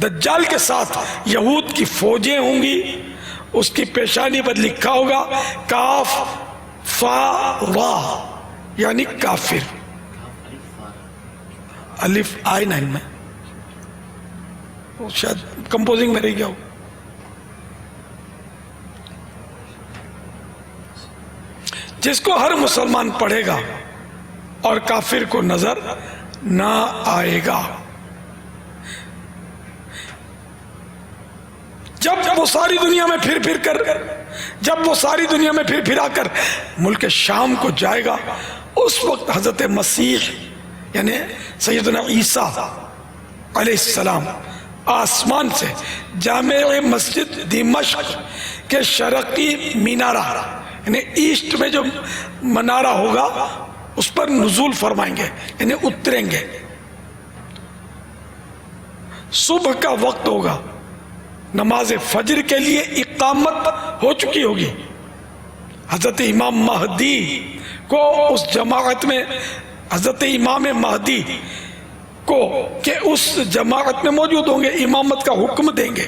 دجال کے ساتھ یہود کی فوجیں ہوں گی، اس کی پیشانی پر لکھا ہوگا کاف فا را یعنی کافر، الف آئی 9 میں، شاید کمپوزنگ میں رہ گیا ہو. جس کو ہر مسلمان پڑھے گا اور کافر کو نظر نہ آئے گا. جب وہ ساری دنیا میں پھر پھرا کر ملک شام کو جائے گا، اس وقت حضرت مسیح یعنی سیدنا عیسیٰ علیہ السلام آسمان سے جامع مسجد دمشق کے شرقی مینارہ یعنی ایسٹ میں جو منارہ ہوگا اس پر نزول فرمائیں گے، یعنی اتریں گے. صبح کا وقت ہوگا، نماز فجر کے لیے اقامت ہو چکی ہوگی. حضرت امام مہدی کو اس جماعت میں، حضرت امام مہدی کو کہ اس جماعت میں موجود ہوں گے، امامت کا حکم دیں گے.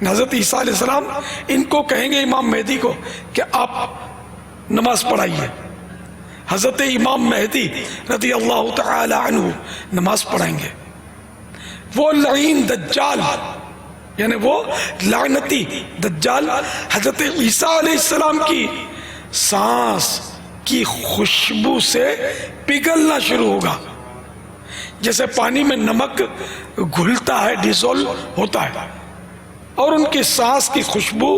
حضرت عیسیٰ علیہ السلام ان کو کہیں گے، امام مہدی کو، کہ آپ نماز پڑھائیے. حضرت امام مہدی رضی اللہ تعالی عنہ نماز پڑھائیں گے. وہ لعین دجال یعنی وہ لعنتی دجال حضرت عیسیٰ علیہ السلام کی سانس کی خوشبو سے پگھلنا شروع ہوگا، جیسے پانی میں نمک گھلتا ہے، ڈیزول ہوتا ہے، اور ان کی سانس کی خوشبو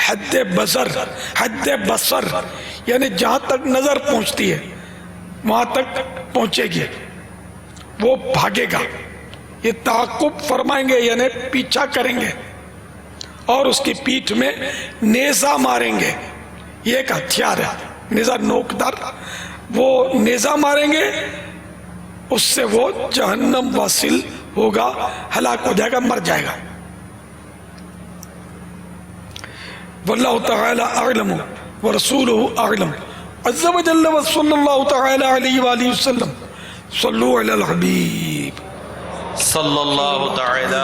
حد بصر یعنی جہاں تک نظر پہنچتی ہے وہاں تک پہنچے گی. وہ بھاگے گا، یہ تعاقب فرمائیں گے یعنی پیچھا کریں گے، اور اس کی پیٹھ میں نیزہ ماریں گے. یہ ایک ہتھیار ہے، نیزہ نوکدار. وہ نیزہ ماریں گے، اس سے وہ جہنم واصل ہوگا، ہلاک ہو جائے گا، مر جائے گا. واللہ تعالی اعلم ورسولہ اعلم عز وجل وصلی اللہ تعالی علیہ وآلہ وسلم. صلو علی الحبیب صلی اللہ تعالی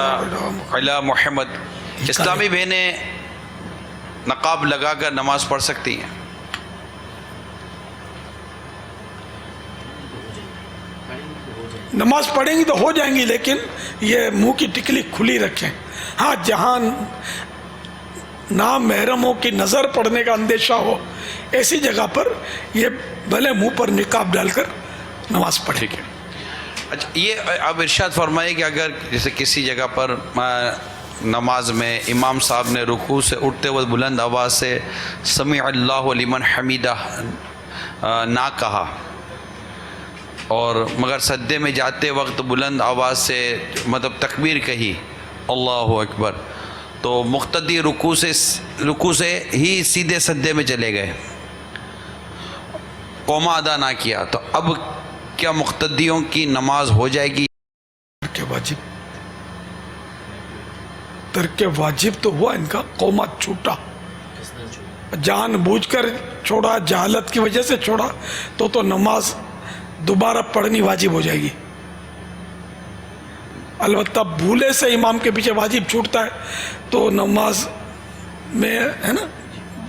علی محمد. اسلامی بہنیں نقاب لگا کر نماز پڑھ سکتی ہیں؟ نماز پڑھیں گی تو ہو جائیں گی، لیکن یہ منہ کی ٹکلی کھلی رکھیں. ہاں جہاں نامحرموں کی نظر پڑنے کا اندیشہ ہو، ایسی جگہ پر یہ بھلے منہ پر نقاب ڈال کر نماز پڑھیں. اچھا، یہ اب ارشاد فرمائے کہ اگر جیسے کسی جگہ پر نماز میں امام صاحب نے رکوع سے اٹھتے وقت بلند آواز سے سمیع اللہ لمن حمیدہ نہ کہا، اور مگر سجدے میں جاتے وقت بلند آواز سے مطلب تکبیر کہی اللہ اکبر، تو مقتدی رکوع سے ہی سیدھے سجدے میں چلے گئے، قومہ ادا نہ کیا، تو اب کیا مقتدیوں کی نماز ہو جائے گی؟ ترک واجب تو ہوا، ان کا قومہ چھوٹا، جان بوجھ کر چھوڑا، جہالت کی وجہ سے چھوڑا، تو نماز دوبارہ پڑھنی واجب ہو جائے گی. البتہ بھولے سے امام کے پیچھے واجب چھوٹتا ہے تو نماز میں ہے نا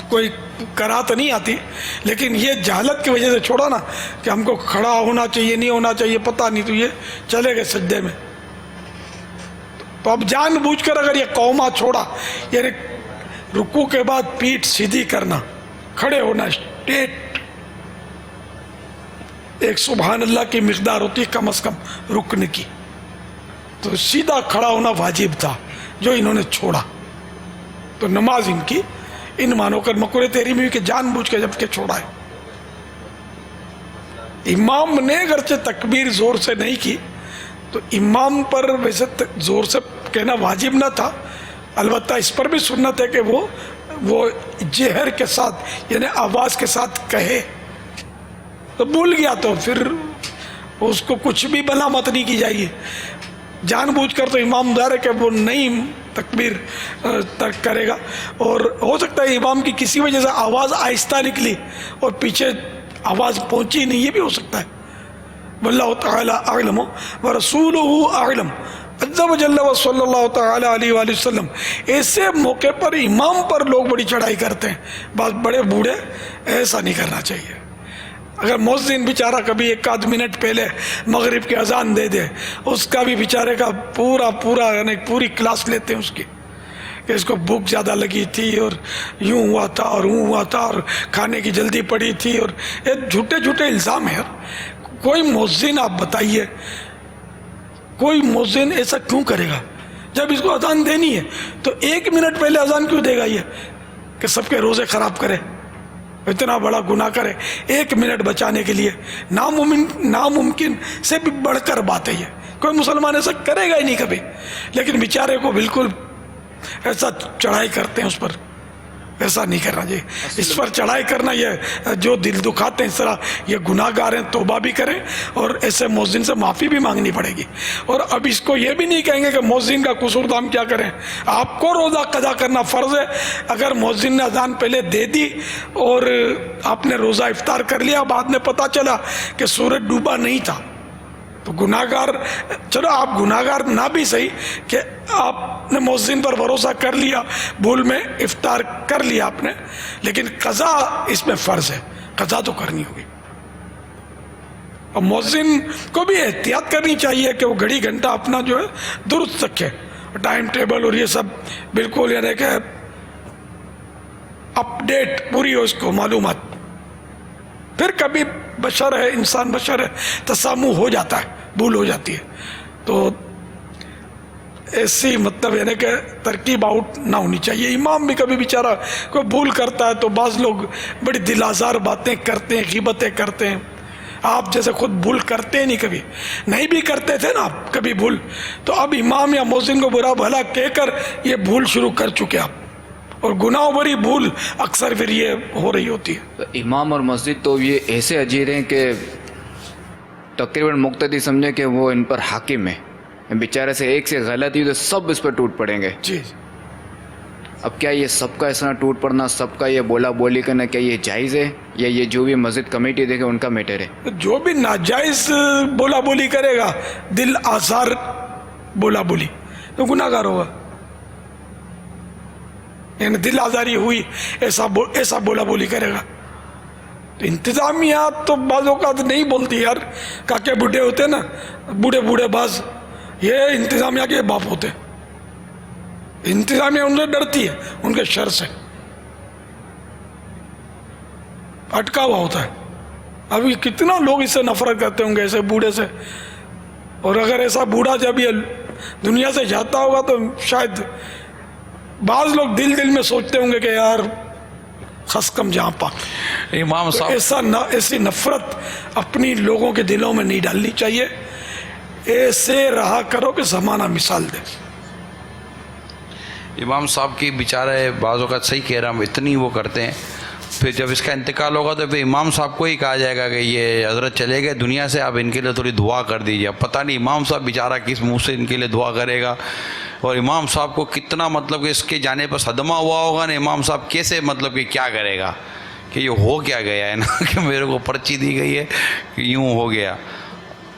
کوئی کراہت نہیں آتی، لیکن یہ جہالت کی وجہ سے چھوڑا نا کہ ہم کو کھڑا ہونا چاہیے، نہیں ہونا چاہیے، پتہ نہیں، تو یہ چلے گئے سجدے میں. تو اب جان بوجھ کر اگر یہ قومہ چھوڑا، یعنی رکوع کے بعد پیٹھ سیدھی کرنا، کھڑے ہونا اسٹیٹ، ایک سبحان اللہ کی مقدار ہوتی ہے کم از کم رکن کی، تو سیدھا کھڑا ہونا واجب تھا جو انہوں نے چھوڑا، تو نماز ان کی ان مانو کر مقولہ تحریمی ہوئی کہ جان بوجھ کے جب کہ چھوڑا ہے. امام نے اگرچہ تکبیر زور سے نہیں کی تو امام پر ویسے زور سے کہنا واجب نہ تھا، البتہ اس پر بھی سنت ہے کہ وہ جہر کے ساتھ یعنی آواز کے ساتھ کہے. تو بھول گیا تو پھر اس کو کچھ بھی ملامت نہیں کی جائے گی. جان بوجھ کر تو امام دار ہے کہ وہ نہیں تکبیر ترک کرے گا، اور ہو سکتا ہے امام کی کسی وجہ سے آواز آہستہ نکلی اور پیچھے آواز پہنچی نہیں، یہ بھی ہو سکتا ہے. واللہ تعالی اعلم ورسولہ اعلم عز و جل و صلی اللہ تعالی علیہ وآلہ وسلم ایسے موقع پر امام پر لوگ بڑی چڑھائی کرتے ہیں، بس بڑے بوڑھے، ایسا نہیں کرنا چاہیے. اگر مؤذن بیچارہ کبھی ایک آدھ منٹ پہلے مغرب کی اذان دے دے، اس کا بھی بیچارے کا پورا یعنی پوری کلاس لیتے ہیں اس کی، کہ اس کو بھوک زیادہ لگی تھی اور یوں ہوا تھا اور یوں ہوا تھا اور کھانے کی جلدی پڑی تھی، اور یہ جھوٹے الزام ہے. کوئی مؤذن آپ بتائیے، کوئی مؤذن ایسا کیوں کرے گا؟ جب اس کو اذان دینی ہے تو 1 منٹ پہلے اذان کیوں دے گا یہ کہ سب کے روزے خراب کرے، اتنا بڑا گناہ کرے 1 منٹ بچانے کے لیے؟ ناممکن سے بھی بڑھ کر بات ہے یہ. کوئی مسلمان ایسا کرے گا ہی نہیں کبھی، لیکن بیچارے کو بالکل ایسا چڑھائی کرتے ہیں اس پر. ایسا نہیں کرنا چاہیے. اس پر چڑھائی کرنا، یہ جو دل دکھاتے ہیں اس طرح، یہ گناہ گار ہیں، توبہ بھی کریں اور ایسے مؤذن سے معافی بھی مانگنی پڑے گی. اور اب اس کو یہ بھی نہیں کہیں گے کہ مؤذن کا قصور تو ہم کیا کریں. آپ کو روزہ قضا کرنا فرض ہے. اگر مؤذن نے اذان پہلے دے دی اور آپ نے روزہ افطار کر لیا، بعد میں پتہ چلا کہ سورج ڈوبا نہیں تھا، تو گناہ گار. چلو آپ گناہ گار نہ بھی صحیح کہ آپ نے مؤذن پر بھروسہ کر لیا، بھول میں افطار کر لیا آپ نے، لیکن قضا اس میں فرض ہے، قضا تو کرنی ہوگی. اور مؤذن کو بھی احتیاط کرنی چاہیے کہ وہ گھڑی گھنٹہ اپنا جو ہے درست رکھے، ٹائم ٹیبل اور یہ سب بالکل یعنی کہ اپ ڈیٹ پوری ہو اس کو معلومات. پھر کبھی بشر ہے، انسان بشر ہے، تسامح ہو جاتا ہے، بھول ہو جاتی ہے. تو ایسی مطلب یعنی کہ ترکیب آؤٹ نہ ہونی چاہیے. امام بھی کبھی بیچارہ کوئی بھول کرتا ہے تو بعض لوگ بڑی دل آزار باتیں کرتے ہیں، غیبتیں کرتے ہیں. آپ جیسے خود بھول کرتے ہیں، نہیں کبھی نہیں بھی کرتے تھے نا آپ کبھی بھول، تو اب امام یا مؤذن کو برا بھلا کہہ کر یہ بھول شروع کر چکے آپ، اور گناہ بری بھول اکثر پھر یہ ہو رہی ہوتی ہے. امام اور مسجد تو یہ ایسے اجیر ہیں کہ تقریباً مقتدی سمجھے کہ وہ ان پر حاکم ہے. بیچارے سے ایک سے غلطی تو سب اس پر ٹوٹ پڑیں گے. جی. اب کیا یہ سب کا اس طرح ٹوٹ پڑنا، سب کا یہ بولا بولی کرنا، کیا یہ جائز ہے، یا یہ جو بھی مسجد کمیٹی دیکھے ان کا میٹر ہے؟ جو بھی ناجائز بولا بولی کرے گا، دل آزار بولا بولی، تو گناہ گار ہوگا. یعنی دل آزاری ہوئی، ایسا بولا بولی کرے گا. انتظامیہ تو بعض اوقات نہیں بولتی یار، کاکے بوڑھے ہوتے ہیں نا، بوڑھے بعض، یہ انتظامیہ کے باپ ہوتے ہیں. انتظامیہ ان سے ڈرتی ہے، ان کے شر سے اٹکا ہوا ہوتا ہے. ابھی کتنا لوگ اس سے نفرت کرتے ہوں گے، ایسے بوڑھے سے. اور اگر ایسا بوڑھا جب یہ دنیا سے جاتا ہوگا تو شاید بعض لوگ دل میں سوچتے ہوں گے کہ یار خسکم جہاں پاک. امام صاحب ایسی نفرت اپنی لوگوں کے دلوں میں نہیں ڈالنی چاہیے. ایسے رہا کرو کہ زمانہ مثال دے. امام صاحب کی بیچارے بعض اوقات صحیح کہہ رہا ہوں، اتنی وہ کرتے ہیں، پھر جب اس کا انتقال ہوگا تو پھر امام صاحب کو ہی کہا جائے گا کہ یہ حضرت چلے گئے دنیا سے، آپ ان کے لیے تھوڑی دعا کر دیجیے. اب پتہ نہیں امام صاحب بیچارہ کس منہ سے ان کے لیے دعا کرے گا، اور امام صاحب کو کتنا مطلب کہ اس کے جانے پر صدمہ ہوا ہوگا نا. امام صاحب کیسے مطلب کہ کیا کرے گا کہ یہ ہو کیا گیا ہے نا، کہ میرے کو پرچی دی گئی ہے کہ یوں ہو گیا.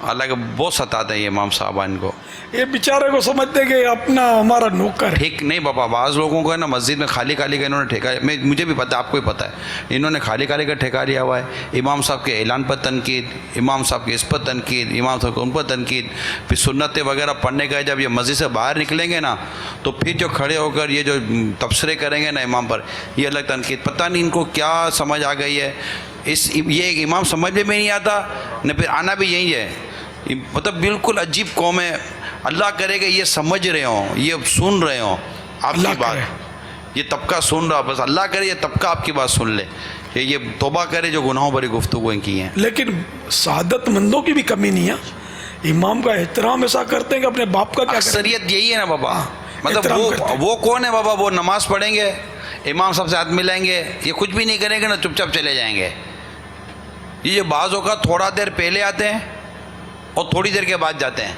حالانکہ بہت ستاتے ہیں یہ امام صاحبان کو. یہ بیچارے کو سمجھتے کہ اپنا ہمارا نوکر ہے. ٹھیک نہیں بابا، بعض لوگوں کو ہے نا مسجد میں خالی کا انہوں نے ٹھیکا، مجھے بھی پتہ ہے، آپ کو بھی پتہ ہے، انہوں نے خالی کا ٹھیکا لیا ہوا ہے. امام صاحب کے اعلان پر تنقید، امام صاحب کے اس پر تنقید، امام صاحب کو ان پر تنقید. پھر سنتیں وغیرہ پڑھنے کا جب یہ مسجد سے باہر نکلیں گے نا تو پھر جو کھڑے ہو کر یہ جو تبصرے کریں گے نا امام پر، یہ الگ تنقید. پتہ نہیں ان کو کیا سمجھ آ گئی ہے. یہ ایک امام سمجھ میں نہیں آتا نہ پھر آنا بھی یہی ہے. مطلب بالکل عجیب قوم ہے. اللہ کرے کہ یہ سمجھ رہے ہوں، یہ سن رہے ہوں آپ کی بات، یہ طبقہ سن رہا، بس اللہ کرے یہ طبقہ آپ کی بات سن لے کہ یہ توبہ کرے جو گناہوں بری گفتگویں کی ہیں. لیکن سعادت مندوں کی بھی کمی نہیں ہے. امام کا احترام ایسا کرتے ہیں کہ اپنے باپ کا کیا. اکثریت یہی ہے نا بابا. مطلب وہ کون ہے بابا؟ وہ نماز پڑھیں گے، امام صاحب سے ہاتھ ملائیں گے، یہ کچھ بھی نہیں کریں گے نا، چپ چاپ چلے جائیں گے. یہ بعض اوقات تھوڑا دیر پہلے آتے ہیں اور تھوڑی دیر کے بعد جاتے ہیں.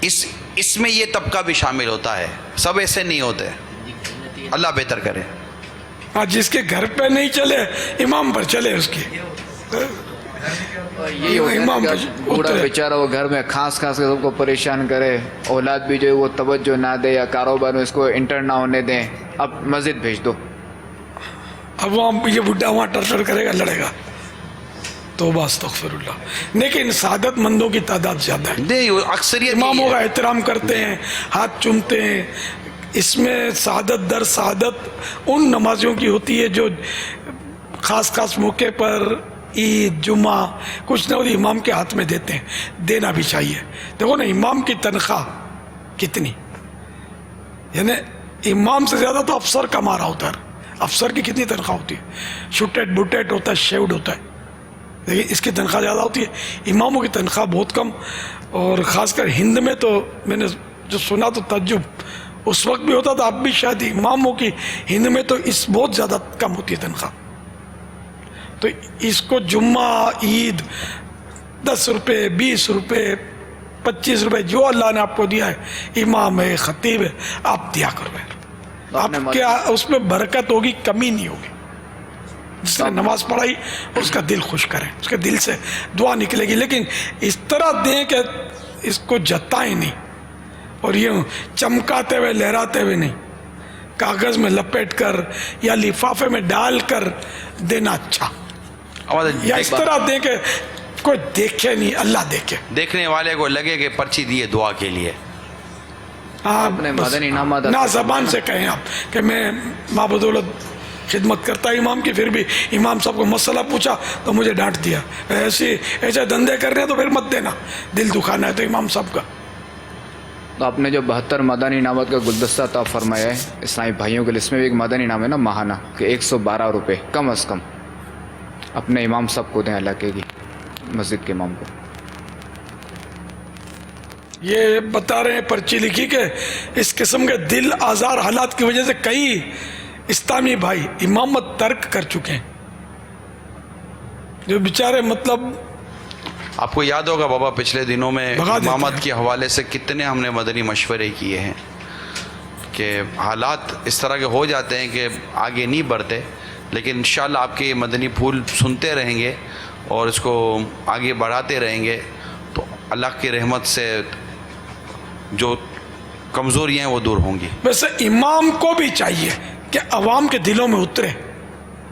اس میں یہ طبقہ بھی شامل ہوتا ہے. سب ایسے نہیں ہوتے. اللہ بہتر کرے. جس کے گھر پہ نہیں چلے امام پر چلے اس کی. یہی ہوتا ہے کہ بوڑھا بیچارہ وہ گھر میں کھانس کے سب کو پریشان کرے، اولاد بھی جو ہے وہ توجہ نہ دے یا کاروبار میں اس کو انٹر نہ ہونے دیں، اب مسجد بھیج دو. اب وہاں یہ بڈھا وہاں ٹرچر کرے گا، لڑے گا. توبہ استغفر اللہ. لیکن سعادت مندوں کی تعداد زیادہ ہے. اکثریت اماموں کا احترام کرتے ہیں، ہاتھ چومتے ہیں. اس میں سعادت در سعادت ان نمازیوں کی ہوتی ہے جو خاص خاص موقع پر عید جمعہ کچھ نہ کچھ امام کے ہاتھ میں دیتے ہیں. دینا بھی چاہیے. دیکھو نا امام کی تنخواہ کتنی، یعنی امام سے زیادہ تو افسر کما رہا ہوتا ہے. افسر کی کتنی تنخواہ ہوتی ہے؟ شوٹیٹ بوٹیٹ ہوتا ہے، شیوڈ ہوتا ہے. لیکن اس کی تنخواہ زیادہ ہوتی ہے. اماموں کی تنخواہ بہت کم. اور خاص کر ہند میں تو میں نے جو سنا تو تعجب، اس وقت بھی ہوتا تھا، اب بھی شاید اماموں کی ہند میں تو اس بہت زیادہ کم ہوتی ہے تنخواہ. تو اس کو جمعہ عید 10 روپے 20 روپے 25 روپے جو اللہ نے آپ کو دیا ہے، امام ہے خطیب ہے، آپ دیا کرو. آپ کیا اس میں برکت ہوگی، کمی نہیں ہوگی. جس نے نماز پڑھائی اس کا دل خوش کریں، اس کے دل سے دعا نکلے گی. لیکن اس طرح دیں کہ اس کو جتائیں نہیں اور یہ چمکاتے ہوئے لہراتے ہوئے نہیں، کاغذ میں لپیٹ کر یا لفافے میں ڈال کر دینا اچھا. یا اس طرح دیں کہ کوئی دیکھے نہیں، اللہ دیکھے، دیکھنے والے کو لگے کہ پرچی دیے دعا کے لیے. نہ زبان سے کہیں آپ کہ میں ماں بدولت خدمت کرتا امام کی، پھر بھی امام صاحب کو مسئلہ پوچھا تو مجھے ڈانٹ دیا. ایسے دھندے کرنے تو پھر مت دینا، دل دکھانا ہے تو امام صاحب کا. تو آپ نے جو 72 مدنی انعامات کا گلدستہ عطا فرمایا ہے اسلامی بھائیوں کے لیے، اس میں بھی ایک مدنی انعام ہے نا ماہانہ، کہ 112 روپے کم از کم اپنے امام صاحب کو دیں، علاقے کی مسجد کے امام کو. یہ بتا رہے ہیں پرچی لکھی کہ اس قسم کے دل آزار حالات کی وجہ سے کئی اسلامی بھائی امامت ترک کر چکے ہیں، جو بیچارے مطلب. آپ کو یاد ہوگا بابا پچھلے دنوں میں امامت کے حوالے سے کتنے ہم نے مدنی مشورے کیے ہیں کہ حالات اس طرح کے ہو جاتے ہیں کہ آگے نہیں بڑھتے. لیکن انشاءاللہ آپ کے مدنی پھول سنتے رہیں گے اور اس کو آگے بڑھاتے رہیں گے تو اللہ کی رحمت سے جو کمزوریاں ہیں وہ دور ہوں گی. ویسے امام کو بھی چاہیے کہ عوام کے دلوں میں اترے.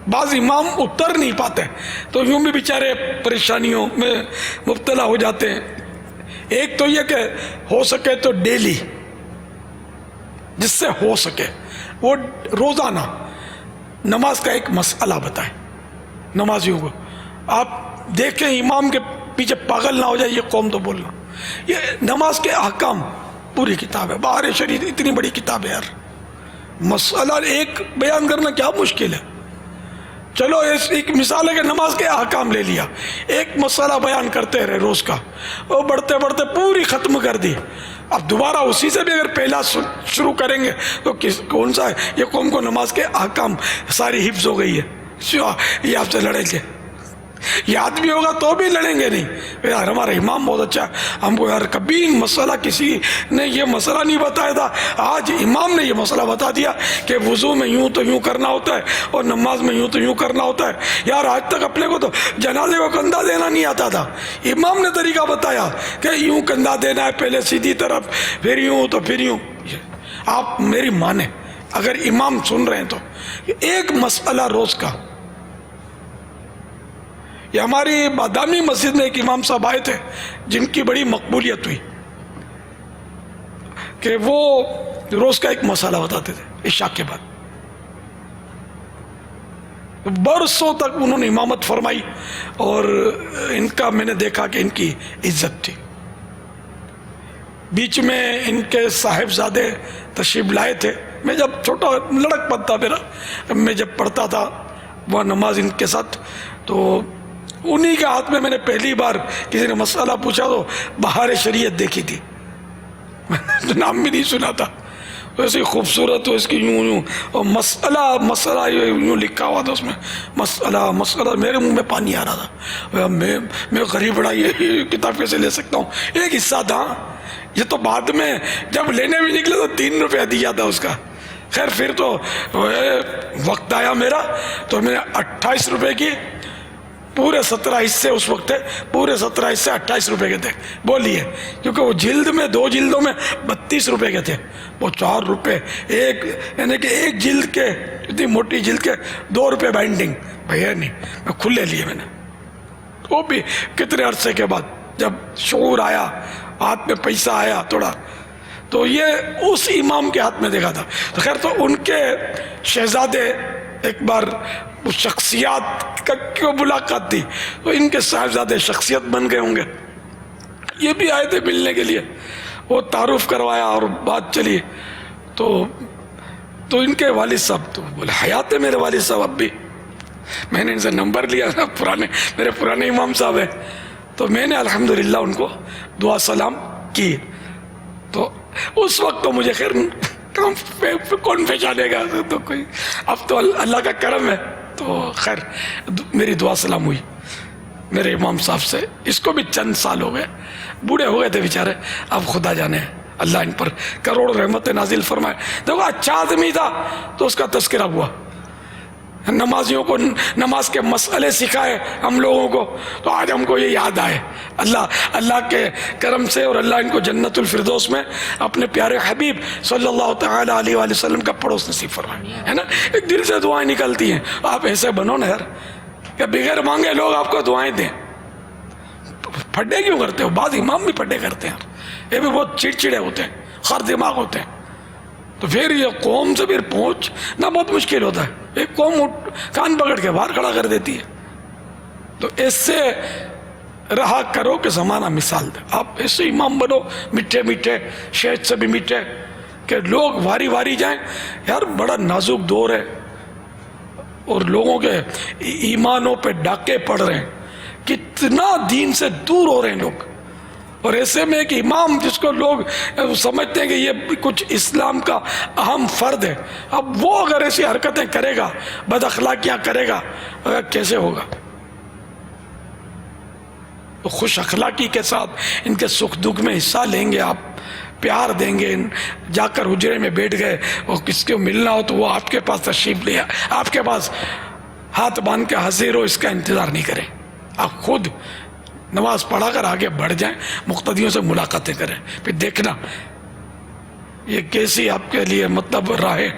بعض امام اتر نہیں پاتے تو یوں بھی بیچارے پریشانیوں میں مبتلا ہو جاتے ہیں. ایک تو یہ کہ ہو سکے تو ڈیلی، جس سے ہو سکے وہ روزانہ نماز کا ایک مسئلہ بتائیں نمازیوں کو. آپ دیکھیں امام کے پیچھے پاگل نہ ہو جائے یہ قوم تو بولنا. یہ نماز کے احکام پوری کتاب ہے، بہار شریف اتنی بڑی کتاب ہے یار. مسئلہ ایک بیان کرنا کیا مشکل ہے. چلو ایک مثال ہے کہ نماز کے احکام لے لیا، ایک مسئلہ بیان کرتے رہے روز کا، وہ بڑھتے بڑھتے پوری ختم کر دی. اب دوبارہ اسی سے بھی اگر پہلا شروع کریں گے تو کون سا ہے. یہ قوم کو نماز کے احکام ساری حفظ ہو گئی ہے. یہ آپ سے لڑیں گے، یاد بھی ہوگا تو بھی لڑیں گے نہیں. یار ہمارا امام بہت اچھا ہے، ہم کو یار کبھی مسئلہ کسی نے یہ مسئلہ نہیں بتایا تھا، آج امام نے یہ مسئلہ بتا دیا کہ وضو میں یوں تو یوں کرنا ہوتا ہے اور نماز میں یوں تو یوں کرنا ہوتا ہے. یار آج تک اپنے کو تو جنازے کو کندھا دینا نہیں آتا تھا، امام نے طریقہ بتایا کہ یوں کندھا دینا ہے، پہلے سیدھی طرف پھر یوں تو پھر یوں. آپ میری مانیں، اگر امام سن رہے ہیں تو ایک مسئلہ روز کا. یہ ہماری بادامی مسجد میں ایک امام صاحب آئے تھے جن کی بڑی مقبولیت ہوئی کہ وہ روز کا ایک مسئلہ بتاتے تھے عشاء کے بعد. برسوں تک انہوں نے امامت فرمائی اور ان کا میں نے دیکھا کہ ان کی عزت تھی. بیچ میں ان کے صاحبزادے تشریف لائے تھے. میں جب چھوٹا لڑک پن تھا میرا، میں جب پڑھتا تھا وہ نماز ان کے ساتھ، تو انہی کے ہاتھ میں نے پہلی بار کسی نے مسئلہ پوچھا تو بہار شریعت دیکھی تھی. میں نے نام بھی نہیں سنا تھا، ایسی خوبصورت ہو اس کی یوں یوں، اور مسئلہ یوں لکھا ہوا تھا اس میں، مسئلہ. میرے منہ میں پانی آ رہا تھا. میں غریب بڑا یہ کتاب کیسے لے سکتا ہوں. ایک حصہ تھا، یہ تو بعد میں جب لینے بھی نکلے تو 3 روپیہ دیا تھا اس کا. خیر پھر تو وقت آیا میرا تو میں نے 28 روپے کی پورے 17 حصے اس وقت تھے، پورے 17 حصے 28 روپے کے تھے، بولیے، کیونکہ وہ جلد میں 2 جلدوں میں 32 روپے کے تھے، وہ 4 روپے ایک، یعنی کہ ایک جلد کے، اتنی موٹی جلد کے 2 روپے بائنڈنگ، بھیا نہیں، میں کھلے لیے میں نے، وہ بھی کتنے عرصے کے بعد جب شعور آیا، ہاتھ میں پیسہ آیا تھوڑا، تو یہ اس امام کے ہاتھ میں دیکھا تھا. تو خیر، تو ان کے شہزادے ایک بار وہ شخصیات کی ملاقات تھی، تو ان کے صاحبزادے شخصیت بن گئے ہوں گے، یہ بھی آئے تھے ملنے کے لیے، وہ تعارف کروایا اور بات چلی. تو ان کے والد صاحب تو بولے حیات ہے میرے والد صاحب اب بھی. میں نے ان سے نمبر لیا نا، میرے پرانے امام صاحب ہیں، تو میں نے الحمدللہ ان کو دعا سلام کی. تو اس وقت تو مجھے خیر کون پہچانے گا، تو کوئی، اب تو اللہ کا کرم ہے، تو خیر میری دعا سلام ہوئی میرے امام صاحب سے. اس کو بھی چند سال ہو گئے، بوڑھے ہو گئے تھے بیچارے، اب خدا جانے اللہ ان پر کروڑ رحمت نازل فرمائے. دیکھو اچھا آدمی تھا تو اس کا تذکرہ ہوا، نمازیوں کو نماز کے مسئلے سکھائے ہم لوگوں کو، تو آج ہم کو یہ یاد آئے. اللہ کے کرم سے، اور اللہ ان کو جنت الفردوس میں اپنے پیارے حبیب صلی اللہ تعالی علیہ وآلہ وسلم کا پڑوس نصیب فرمائے، ہے نا. ایک دل سے دعائیں نکلتی ہیں، آپ ایسے بنو نا یار کہ بغیر مانگے لوگ آپ کو دعائیں دیں. پھڈے کیوں کرتے ہو؟ بعض امام بھی پھڈے کرتے ہیں، یہ بھی بہت چڑچڑے ہوتے ہیں، خر دماغ ہوتے ہیں. تو پھر یہ قوم سے پھر پہنچنا بہت مشکل ہوتا ہے، ایک قوم کان پکڑ کے باہر کھڑا کر دیتی ہے. تو اس سے رہا کرو کہ زمانہ مثال دے. آپ ایسے امام بنو میٹھے میٹھے، شہد سے بھی میٹھے، کہ لوگ واری واری جائیں. یار بڑا نازک دور ہے، اور لوگوں کے ایمانوں پہ ڈاکے پڑ رہے ہیں، کتنا دین سے دور ہو رہے ہیں لوگ. اور ایسے میں ایک امام جس کو لوگ سمجھتے ہیں کہ یہ کچھ اسلام کا اہم فرد ہے، اب وہ اگر ایسی حرکتیں کرے گا، بد اخلاقیاں کرے گا، کیسے ہوگا؟ تو خوش اخلاقی کے ساتھ ان کے سکھ دکھ میں حصہ لیں گے آپ، پیار دیں گے. جا کر حجرے میں بیٹھ گئے، اور کس کو ملنا ہو تو وہ آپ کے پاس تشریف لیا، آپ کے پاس ہاتھ باندھ کے حاضر ہو، اس کا انتظار نہیں کریں. آپ خود نماز پڑھا کر آگے بڑھ جائیں، مقتدیوں سے ملاقاتیں کریں، پھر دیکھنا یہ کیسی آپ کے لیے مطلب راہیں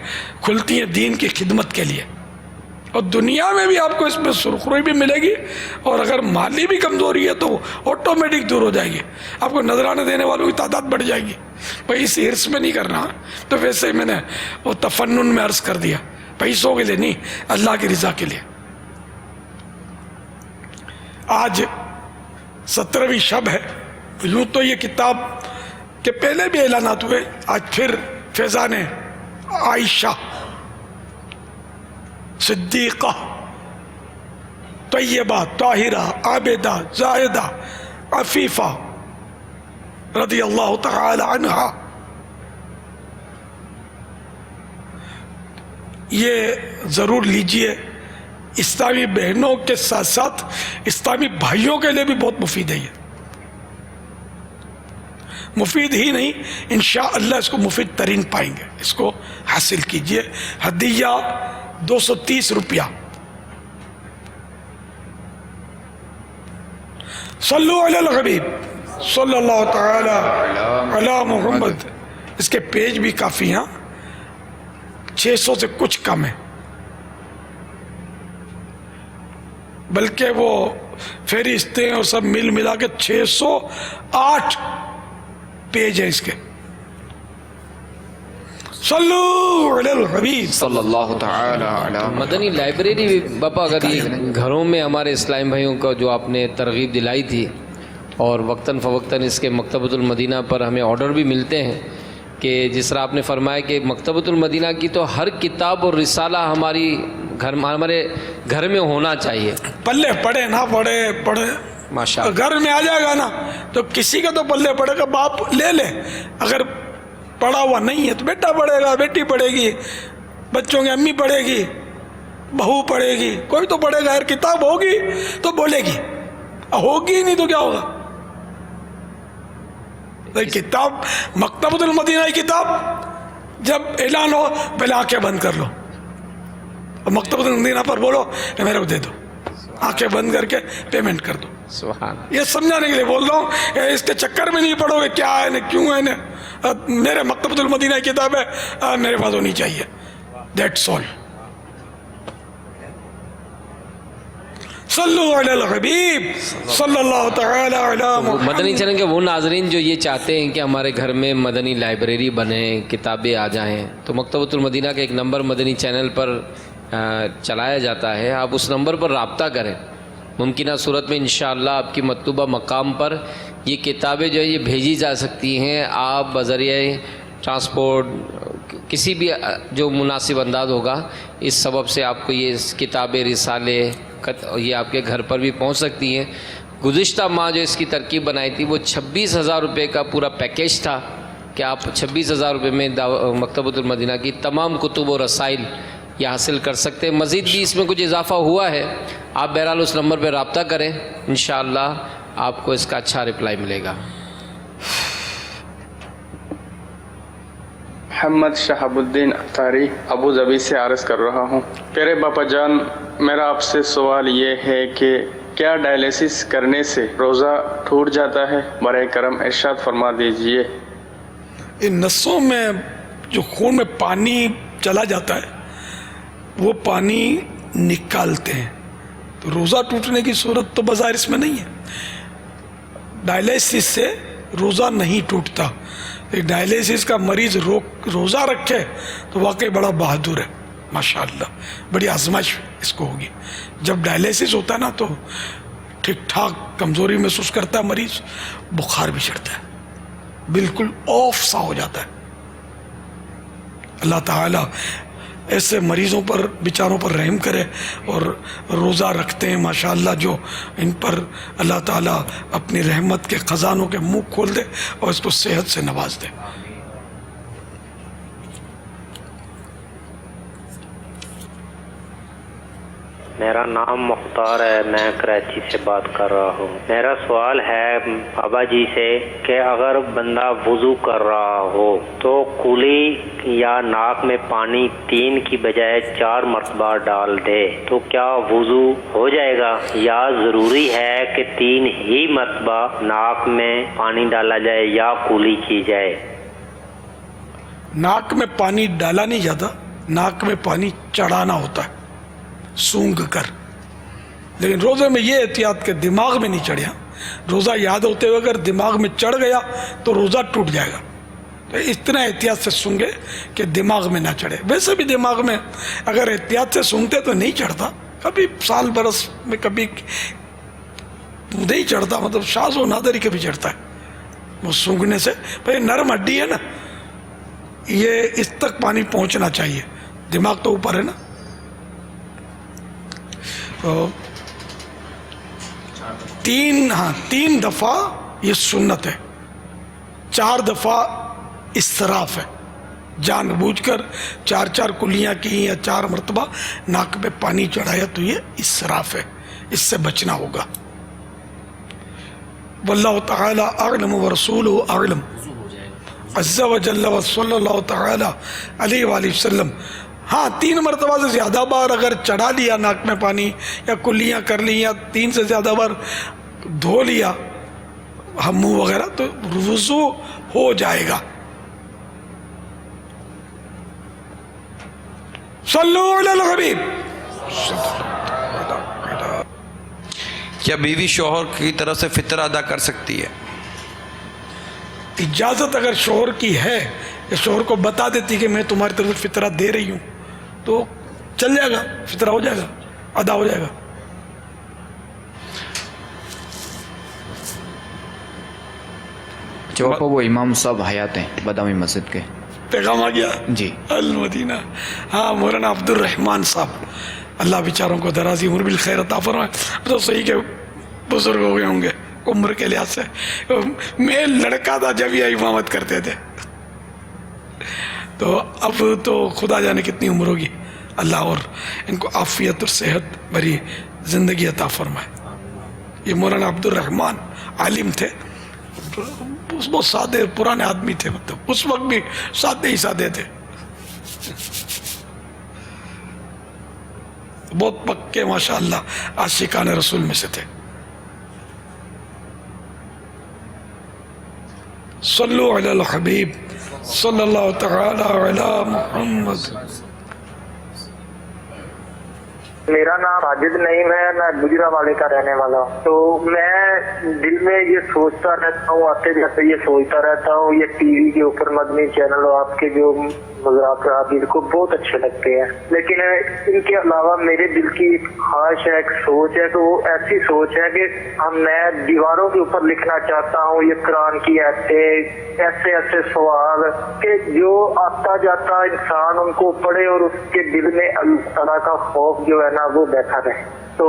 کھلتی ہیں دین کی خدمت کے لیے. اور دنیا میں بھی آپ کو اس میں سرخروئی بھی ملے گی، اور اگر مالی بھی کمزوری ہے تو آٹومیٹک دور ہو جائے گی. آپ کو نذرانے دینے والوں کی تعداد بڑھ جائے گی. بھائی اس حرص میں نہیں کرنا، تو ویسے میں نے وہ تفنن میں عرض کر دیا، پیسوں کے لیے نہیں، اللہ کی رضا کے لیے. آج 17ویں شب ہے. یوں تو یہ کتاب کے پہلے بھی اعلانات ہوئے، آج پھر فیضان عائشہ صدیقہ طیبہ طاہرہ عابدہ زاہدہ عفیفہ رضی اللہ تعالی عنہا، یہ ضرور لیجئے. اسلامی بہنوں کے ساتھ ساتھ اسلامی بھائیوں کے لیے بھی بہت مفید ہے. یہ مفید ہی نہیں، انشاءاللہ اس کو مفید ترین پائیں گے. اس کو حاصل کیجئے. ہدیہ 230 روپیہ. صلو علی الحبیب صلی اللہ تعالی علی محمد. اس کے پیج بھی کافی ہیں، 600 سے کچھ کم ہے، بلکہ وہ فہرستیں اور سب مل ملا کے 608 پیج ہیں اس کے. صلو علی الحبیب صلی اللہ تعالی علی مدنی لائبریری بھی باپا، اگر یہ گھروں میں ہمارے اسلام بھائیوں کو جو آپ نے ترغیب دلائی تھی، اور وقتاً فوقتاً اس کے مکتبۃ المدینہ پر ہمیں آرڈر بھی ملتے ہیں کہ جس طرح آپ نے فرمایا کہ مکتبۃ المدینہ کی تو ہر کتاب اور رسالہ ہمارے گھر میں ہونا چاہیے. پلے پڑھے نہ پڑھے ماشاء اللہ، گھر میں آ جائے گا نا تو کسی کا تو پلے پڑے گا، باپ لے لے. اگر پڑھا ہوا نہیں ہے تو بیٹا پڑھے گا، بیٹی پڑھے گی، بچوں کی امی پڑھے گی، بہو پڑھے گی، کوئی تو پڑھے گا. اگر کتاب ہوگی تو بولے گی، ہوگی نہیں تو کیا ہوگا؟ کتاب مکتبۃ المدینہ کی کتاب جب اعلان ہو پہلے آنکھیں بند کر لو، اور مکتبۃ المدینہ پر بولو کہ میرے کو دے دو. آنکھیں بند کر کے پیمنٹ کر دو. سبحان. یہ سمجھانے کے لیے بول رہا ہوں، اس کے چکر میں نہیں پڑو گے کیا ہے کیوں ہے. میرے مکتبۃ المدینہ کی کتاب ہے، میرے پاس ہونی چاہیے. That's all. صلو علی الحبیب صلی اللہ تعالی علی محمد. مدنی چینل کے وہ ناظرین جو یہ چاہتے ہیں کہ ہمارے گھر میں مدنی لائبریری بنے، کتابیں آ جائیں، تو مکتبۃ المدینہ کا ایک نمبر مدنی چینل پر چلایا جاتا ہے. آپ اس نمبر پر رابطہ کریں. ممکنہ صورت میں انشاءاللہ آپ کی مطلوبہ مقام پر یہ کتابیں جو ہے یہ بھیجی جا سکتی ہیں. آپ بذریعہ ٹرانسپورٹ کسی بھی جو مناسب انداز ہوگا، اس سبب سے آپ کو یہ کتابیں، رسالے یہ آپ کے گھر پر بھی پہنچ سکتی ہیں. گزشتہ ماہ جو اس کی ترکیب بنائی تھی وہ 26,000 روپے کا پورا پیکیج تھا کہ آپ 26,000 روپے میں مکتبۃ المدینہ کی تمام کتب و رسائل یہ حاصل کر سکتے ہیں. مزید بھی اس میں کچھ اضافہ ہوا ہے. آپ بہرحال اس نمبر پہ رابطہ کریں، انشاءاللہ آپ کو اس کا اچھا رپلائی ملے گا. محمد شہاب الدین اطاری ابو ظبی سے عرض کر رہا ہوں. پیارے باپا جان، میرا آپ سے سوال یہ ہے کہ کیا ڈائلیسس کرنے سے روزہ ٹوٹ جاتا ہے؟ برائے کرم ارشاد فرما دیجئے. ان نسوں میں جو خون میں پانی چلا جاتا ہے وہ پانی نکالتے ہیں، تو روزہ ٹوٹنے کی صورت تو بظاہر اس میں نہیں ہے. ڈائلیسس سے روزہ نہیں ٹوٹتا. ڈائلیسس کا مریض روزہ رکھے تو واقعی بڑا بہادر ہے، ماشاءاللہ. بڑی آزمائش اس کو ہوگی. جب ڈائلیسس ہوتا ہے نا تو ٹھیک ٹھاک کمزوری محسوس کرتا ہے مریض، بخار بھی چڑھتا ہے، بالکل آف سا ہو جاتا ہے. اللہ تعالیٰ ایسے مریضوں پر بیچاروں پر رحم کرے، اور روزہ رکھتے ہیں ماشاءاللہ جو، ان پر اللہ تعالیٰ اپنی رحمت کے خزانوں کے منہ کھول دے اور اس کو صحت سے نواز دے. میرا نام مختار ہے، میں کراچی سے بات کر رہا ہوں. میرا سوال ہے بابا جی سے کہ اگر بندہ وضو کر رہا ہو تو کلی یا ناک میں پانی 3 کی بجائے 4 مرتبہ ڈال دے تو کیا وضو ہو جائے گا، یا ضروری ہے کہ 3 ہی مرتبہ ناک میں پانی ڈالا جائے یا کلی کی جائے؟ ناک میں پانی ڈالا نہیں جاتا، ناک میں پانی چڑھانا ہوتا ہے سونگ کر. لیکن روزے میں یہ احتیاط کہ دماغ میں نہیں چڑھیا. روزہ یاد ہوتے ہوئے اگر دماغ میں چڑھ گیا تو روزہ ٹوٹ جائے گا. تو اتنا احتیاط سے سونگے کہ دماغ میں نہ چڑھے. ویسے بھی دماغ میں اگر احتیاط سے سونگتے تو نہیں چڑھتا، کبھی سال برس میں کبھی نہیں چڑھتا، مطلب شاذ و نادر ہی کبھی چڑھتا ہے وہ سونگنے سے. بھائی نرم ہڈی ہے نا، یہ اس تک پانی پہنچنا چاہیے، دماغ تو اوپر ہے نا. 3 دفعہ یہ سنت ہے، 4 دفعہ اسراف ہے. جان بوجھ کر 4 کلیاں کی یا 4 مرتبہ ناک پہ پانی چڑھایا تو یہ اسراف ہے، اس سے بچنا ہوگا. واللہ تعالی اعلم ورسولہ اعلم عز وجل وصلی اللہ تعالی علیہ وآلہ وسلم. ہاں 3 مرتبہ سے زیادہ بار اگر چڑھا لیا ناک میں پانی، یا کلیاں کر لی، یا 3 سے زیادہ بار دھو لیا منہ وغیرہ، تو وضو ہو جائے گا. صلو علی الحبیب. کیا بیوی شوہر کی طرف سے فطر ادا کر سکتی ہے؟ اجازت اگر شوہر کی ہے، یا شوہر کو بتا دیتی کہ میں تمہاری طرف سے فطرہ دے رہی ہوں، تو چل جائے گا، فطرہ ہو جائے گا، ادا ہو جائے گا. جو وہ امام صاحب حیات ہیں بادامی مسجد کے، پیغام آ گیا جی المدینہ. ہاں مولانا عبد الرحمان صاحب، اللہ بیچاروں کو درازی عمر بالخیر عطا فرمائے. تو صحیح کہ بزرگ ہو گئے ہوں گے عمر کے لحاظ سے. میں لڑکا تھا جب یہ امامت کرتے تھے، تو اب تو خدا جانے کتنی عمر ہوگی. اللہ اور ان کو عافیت اور صحت بھری زندگی عطا فرمائے. یہ مولانا عبد الرحمان عالم تھے، بہت سادے پرانے آدمی تھے، مطلب اس وقت بھی سادے ہی سادے تھے. بہت پکے ماشاءاللہ عاشقان رسول میں سے تھے. صلو علی الحبیب صلی اللہ تعالی علی محمد. میرا نام راجد نعیم ہے، میں گجرانوالے کا رہنے والا ہوں. تو میں دل میں یہ سوچتا رہتا ہوں، آتے جاتے یہ سوچتا رہتا ہوں، یہ ٹی وی کے اوپر مدنی چینل اور آپ کے جو مذاکرات دل کو بہت اچھے لگتے ہیں، لیکن ان کے علاوہ میرے دل کی ایک خواہش ہے، ایک سوچ ہے. تو وہ ایسی سوچ ہے کہ میں دیواروں کے اوپر لکھنا چاہتا ہوں یہ قرآن کی آیتیں، ایسے ایسے سوال کہ جو آتا جاتا انسان ان کو پڑھے اور اس کے دل میں اللہ تعالیٰ کا خوف جو ہے نا وہ بیٹھا رہے. تو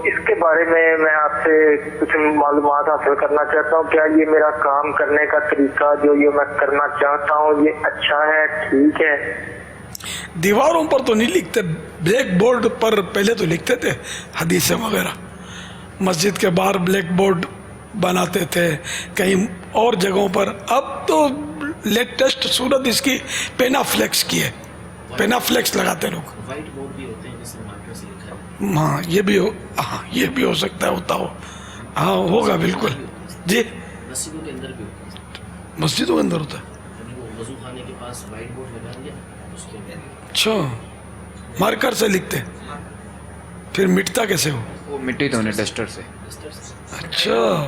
اس کے بارے میں آپ سے کچھ معلومات حاصل کرنا چاہتا ہوں. کیا یہ میرا کام کرنے کا طریقہ جو یہ میں کرنا چاہتا ہوں یہ اچھا ہے، ٹھیک ہے؟ دیواروں پر تو نہیں لکھتے، بلیک بورڈ پر پہلے تو لکھتے تھے حدیثیں وغیرہ، مسجد کے باہر بلیک بورڈ بناتے تھے کہیں اور جگہوں پر. اب تو لیٹسٹ صورت اس کی پینا فلیکس کی ہے، پینا فلیکس لگاتے لوگ. ہاں یہ بھی ہو سکتا ہے، ہوتا ہو. ہاں ہوگا بالکل. جی مسجدوں کے اندر بھی ہوتا ہے، مسجدوں کے اندر ہوتا ہے. وضو خانے کے پاس وائٹ بورڈ لگا دیا اس کے اندر. اچھا مارکر سے لکھتے پھر مٹتا کیسے ہو؟ وہ مٹی تو نہیں، ڈسٹر سے. اچھا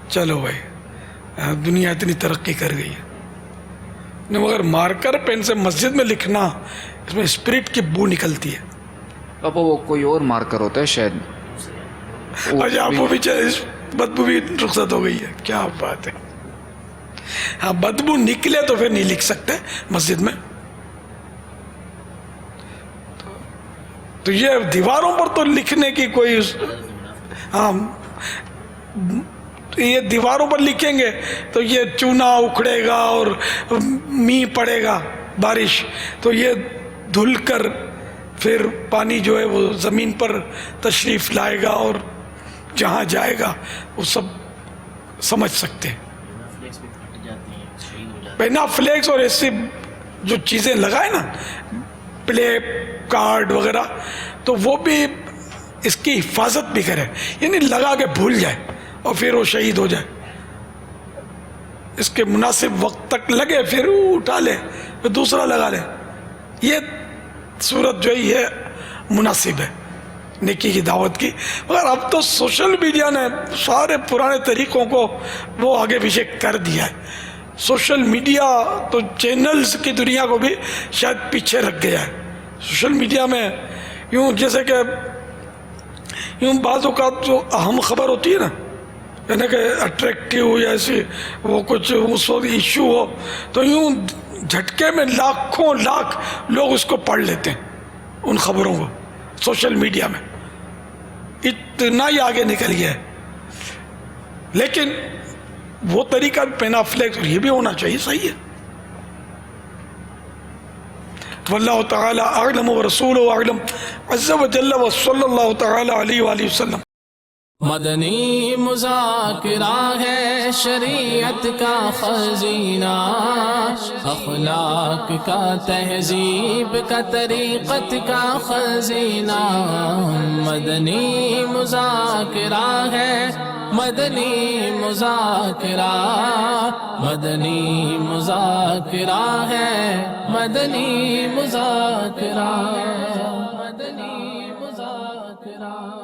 چلو بھائی دنیا اتنی ترقی کر گئی ہے. مگر مارکر پین سے مسجد میں لکھنا اس میں اسپرٹ کی بو نکلتی ہے. پاپا وہ کوئی اور مارکر ہوتا ہے شاید. اچھا آپ کو بھی بدبو بھی رخصت ہو گئی ہے، کیا بات ہے. ہاں بدبو نکلے تو پھر نہیں لکھ سکتے مسجد میں. تو یہ دیواروں پر تو لکھنے کی کوئی، ہاں یہ دیواروں پر لکھیں گے تو یہ چونا اکھڑے گا اور می پڑے گا بارش، تو یہ دھل کر پھر پانی جو ہے وہ زمین پر تشریف لائے گا اور جہاں جائے گا وہ سب سمجھ سکتے ہیں. پینا فلیکس اور ایسی جو چیزیں لگائے نا پلے کارڈ وغیرہ، تو وہ بھی اس کی حفاظت بھی کرے، یعنی لگا کے بھول جائے اور پھر وہ شہید ہو جائے. اس کے مناسب وقت تک لگے پھر وہ اٹھا لے پھر دوسرا لگا لے. یہ صورت جو ہے مناسب ہے نیکی کی دعوت کی. مگر اب تو سوشل میڈیا نے سارے پرانے طریقوں کو وہ آگے پیچھے کر دیا ہے. سوشل میڈیا تو چینلز کی دنیا کو بھی شاید پیچھے رکھ گیا ہے. سوشل میڈیا میں یوں جیسے کہ یوں بعض اوقات جو اہم خبر ہوتی ہے نا، یعنی کہ اٹریکٹیو یا ایسی وہ کچھ اس وقت ایشو ہو تو یوں جھٹکے میں لاکھوں لاکھ لوگ اس کو پڑھ لیتے ہیں ان خبروں کو. سوشل میڈیا میں اتنا ہی آگے نکل گیا ہے. لیکن وہ طریقہ پینا فلیکس اور یہ بھی ہونا چاہیے، صحیح ہے. واللہ تعالی اعلم ورسولہ اعلم عز وجل وصلی اللہ تعالی علیہ وآلہ وسلم. مدنی مذاکرہ ہے شریعت کا خزینہ، اخلاق کا تہذیب کا طریقت کا خزینہ. مدنی مذاکرہ ہے، مدنی مذاکرہ، مدنی مذاکرہ ہے، مدنی مذاکرہ، مدنی مذاکرہ.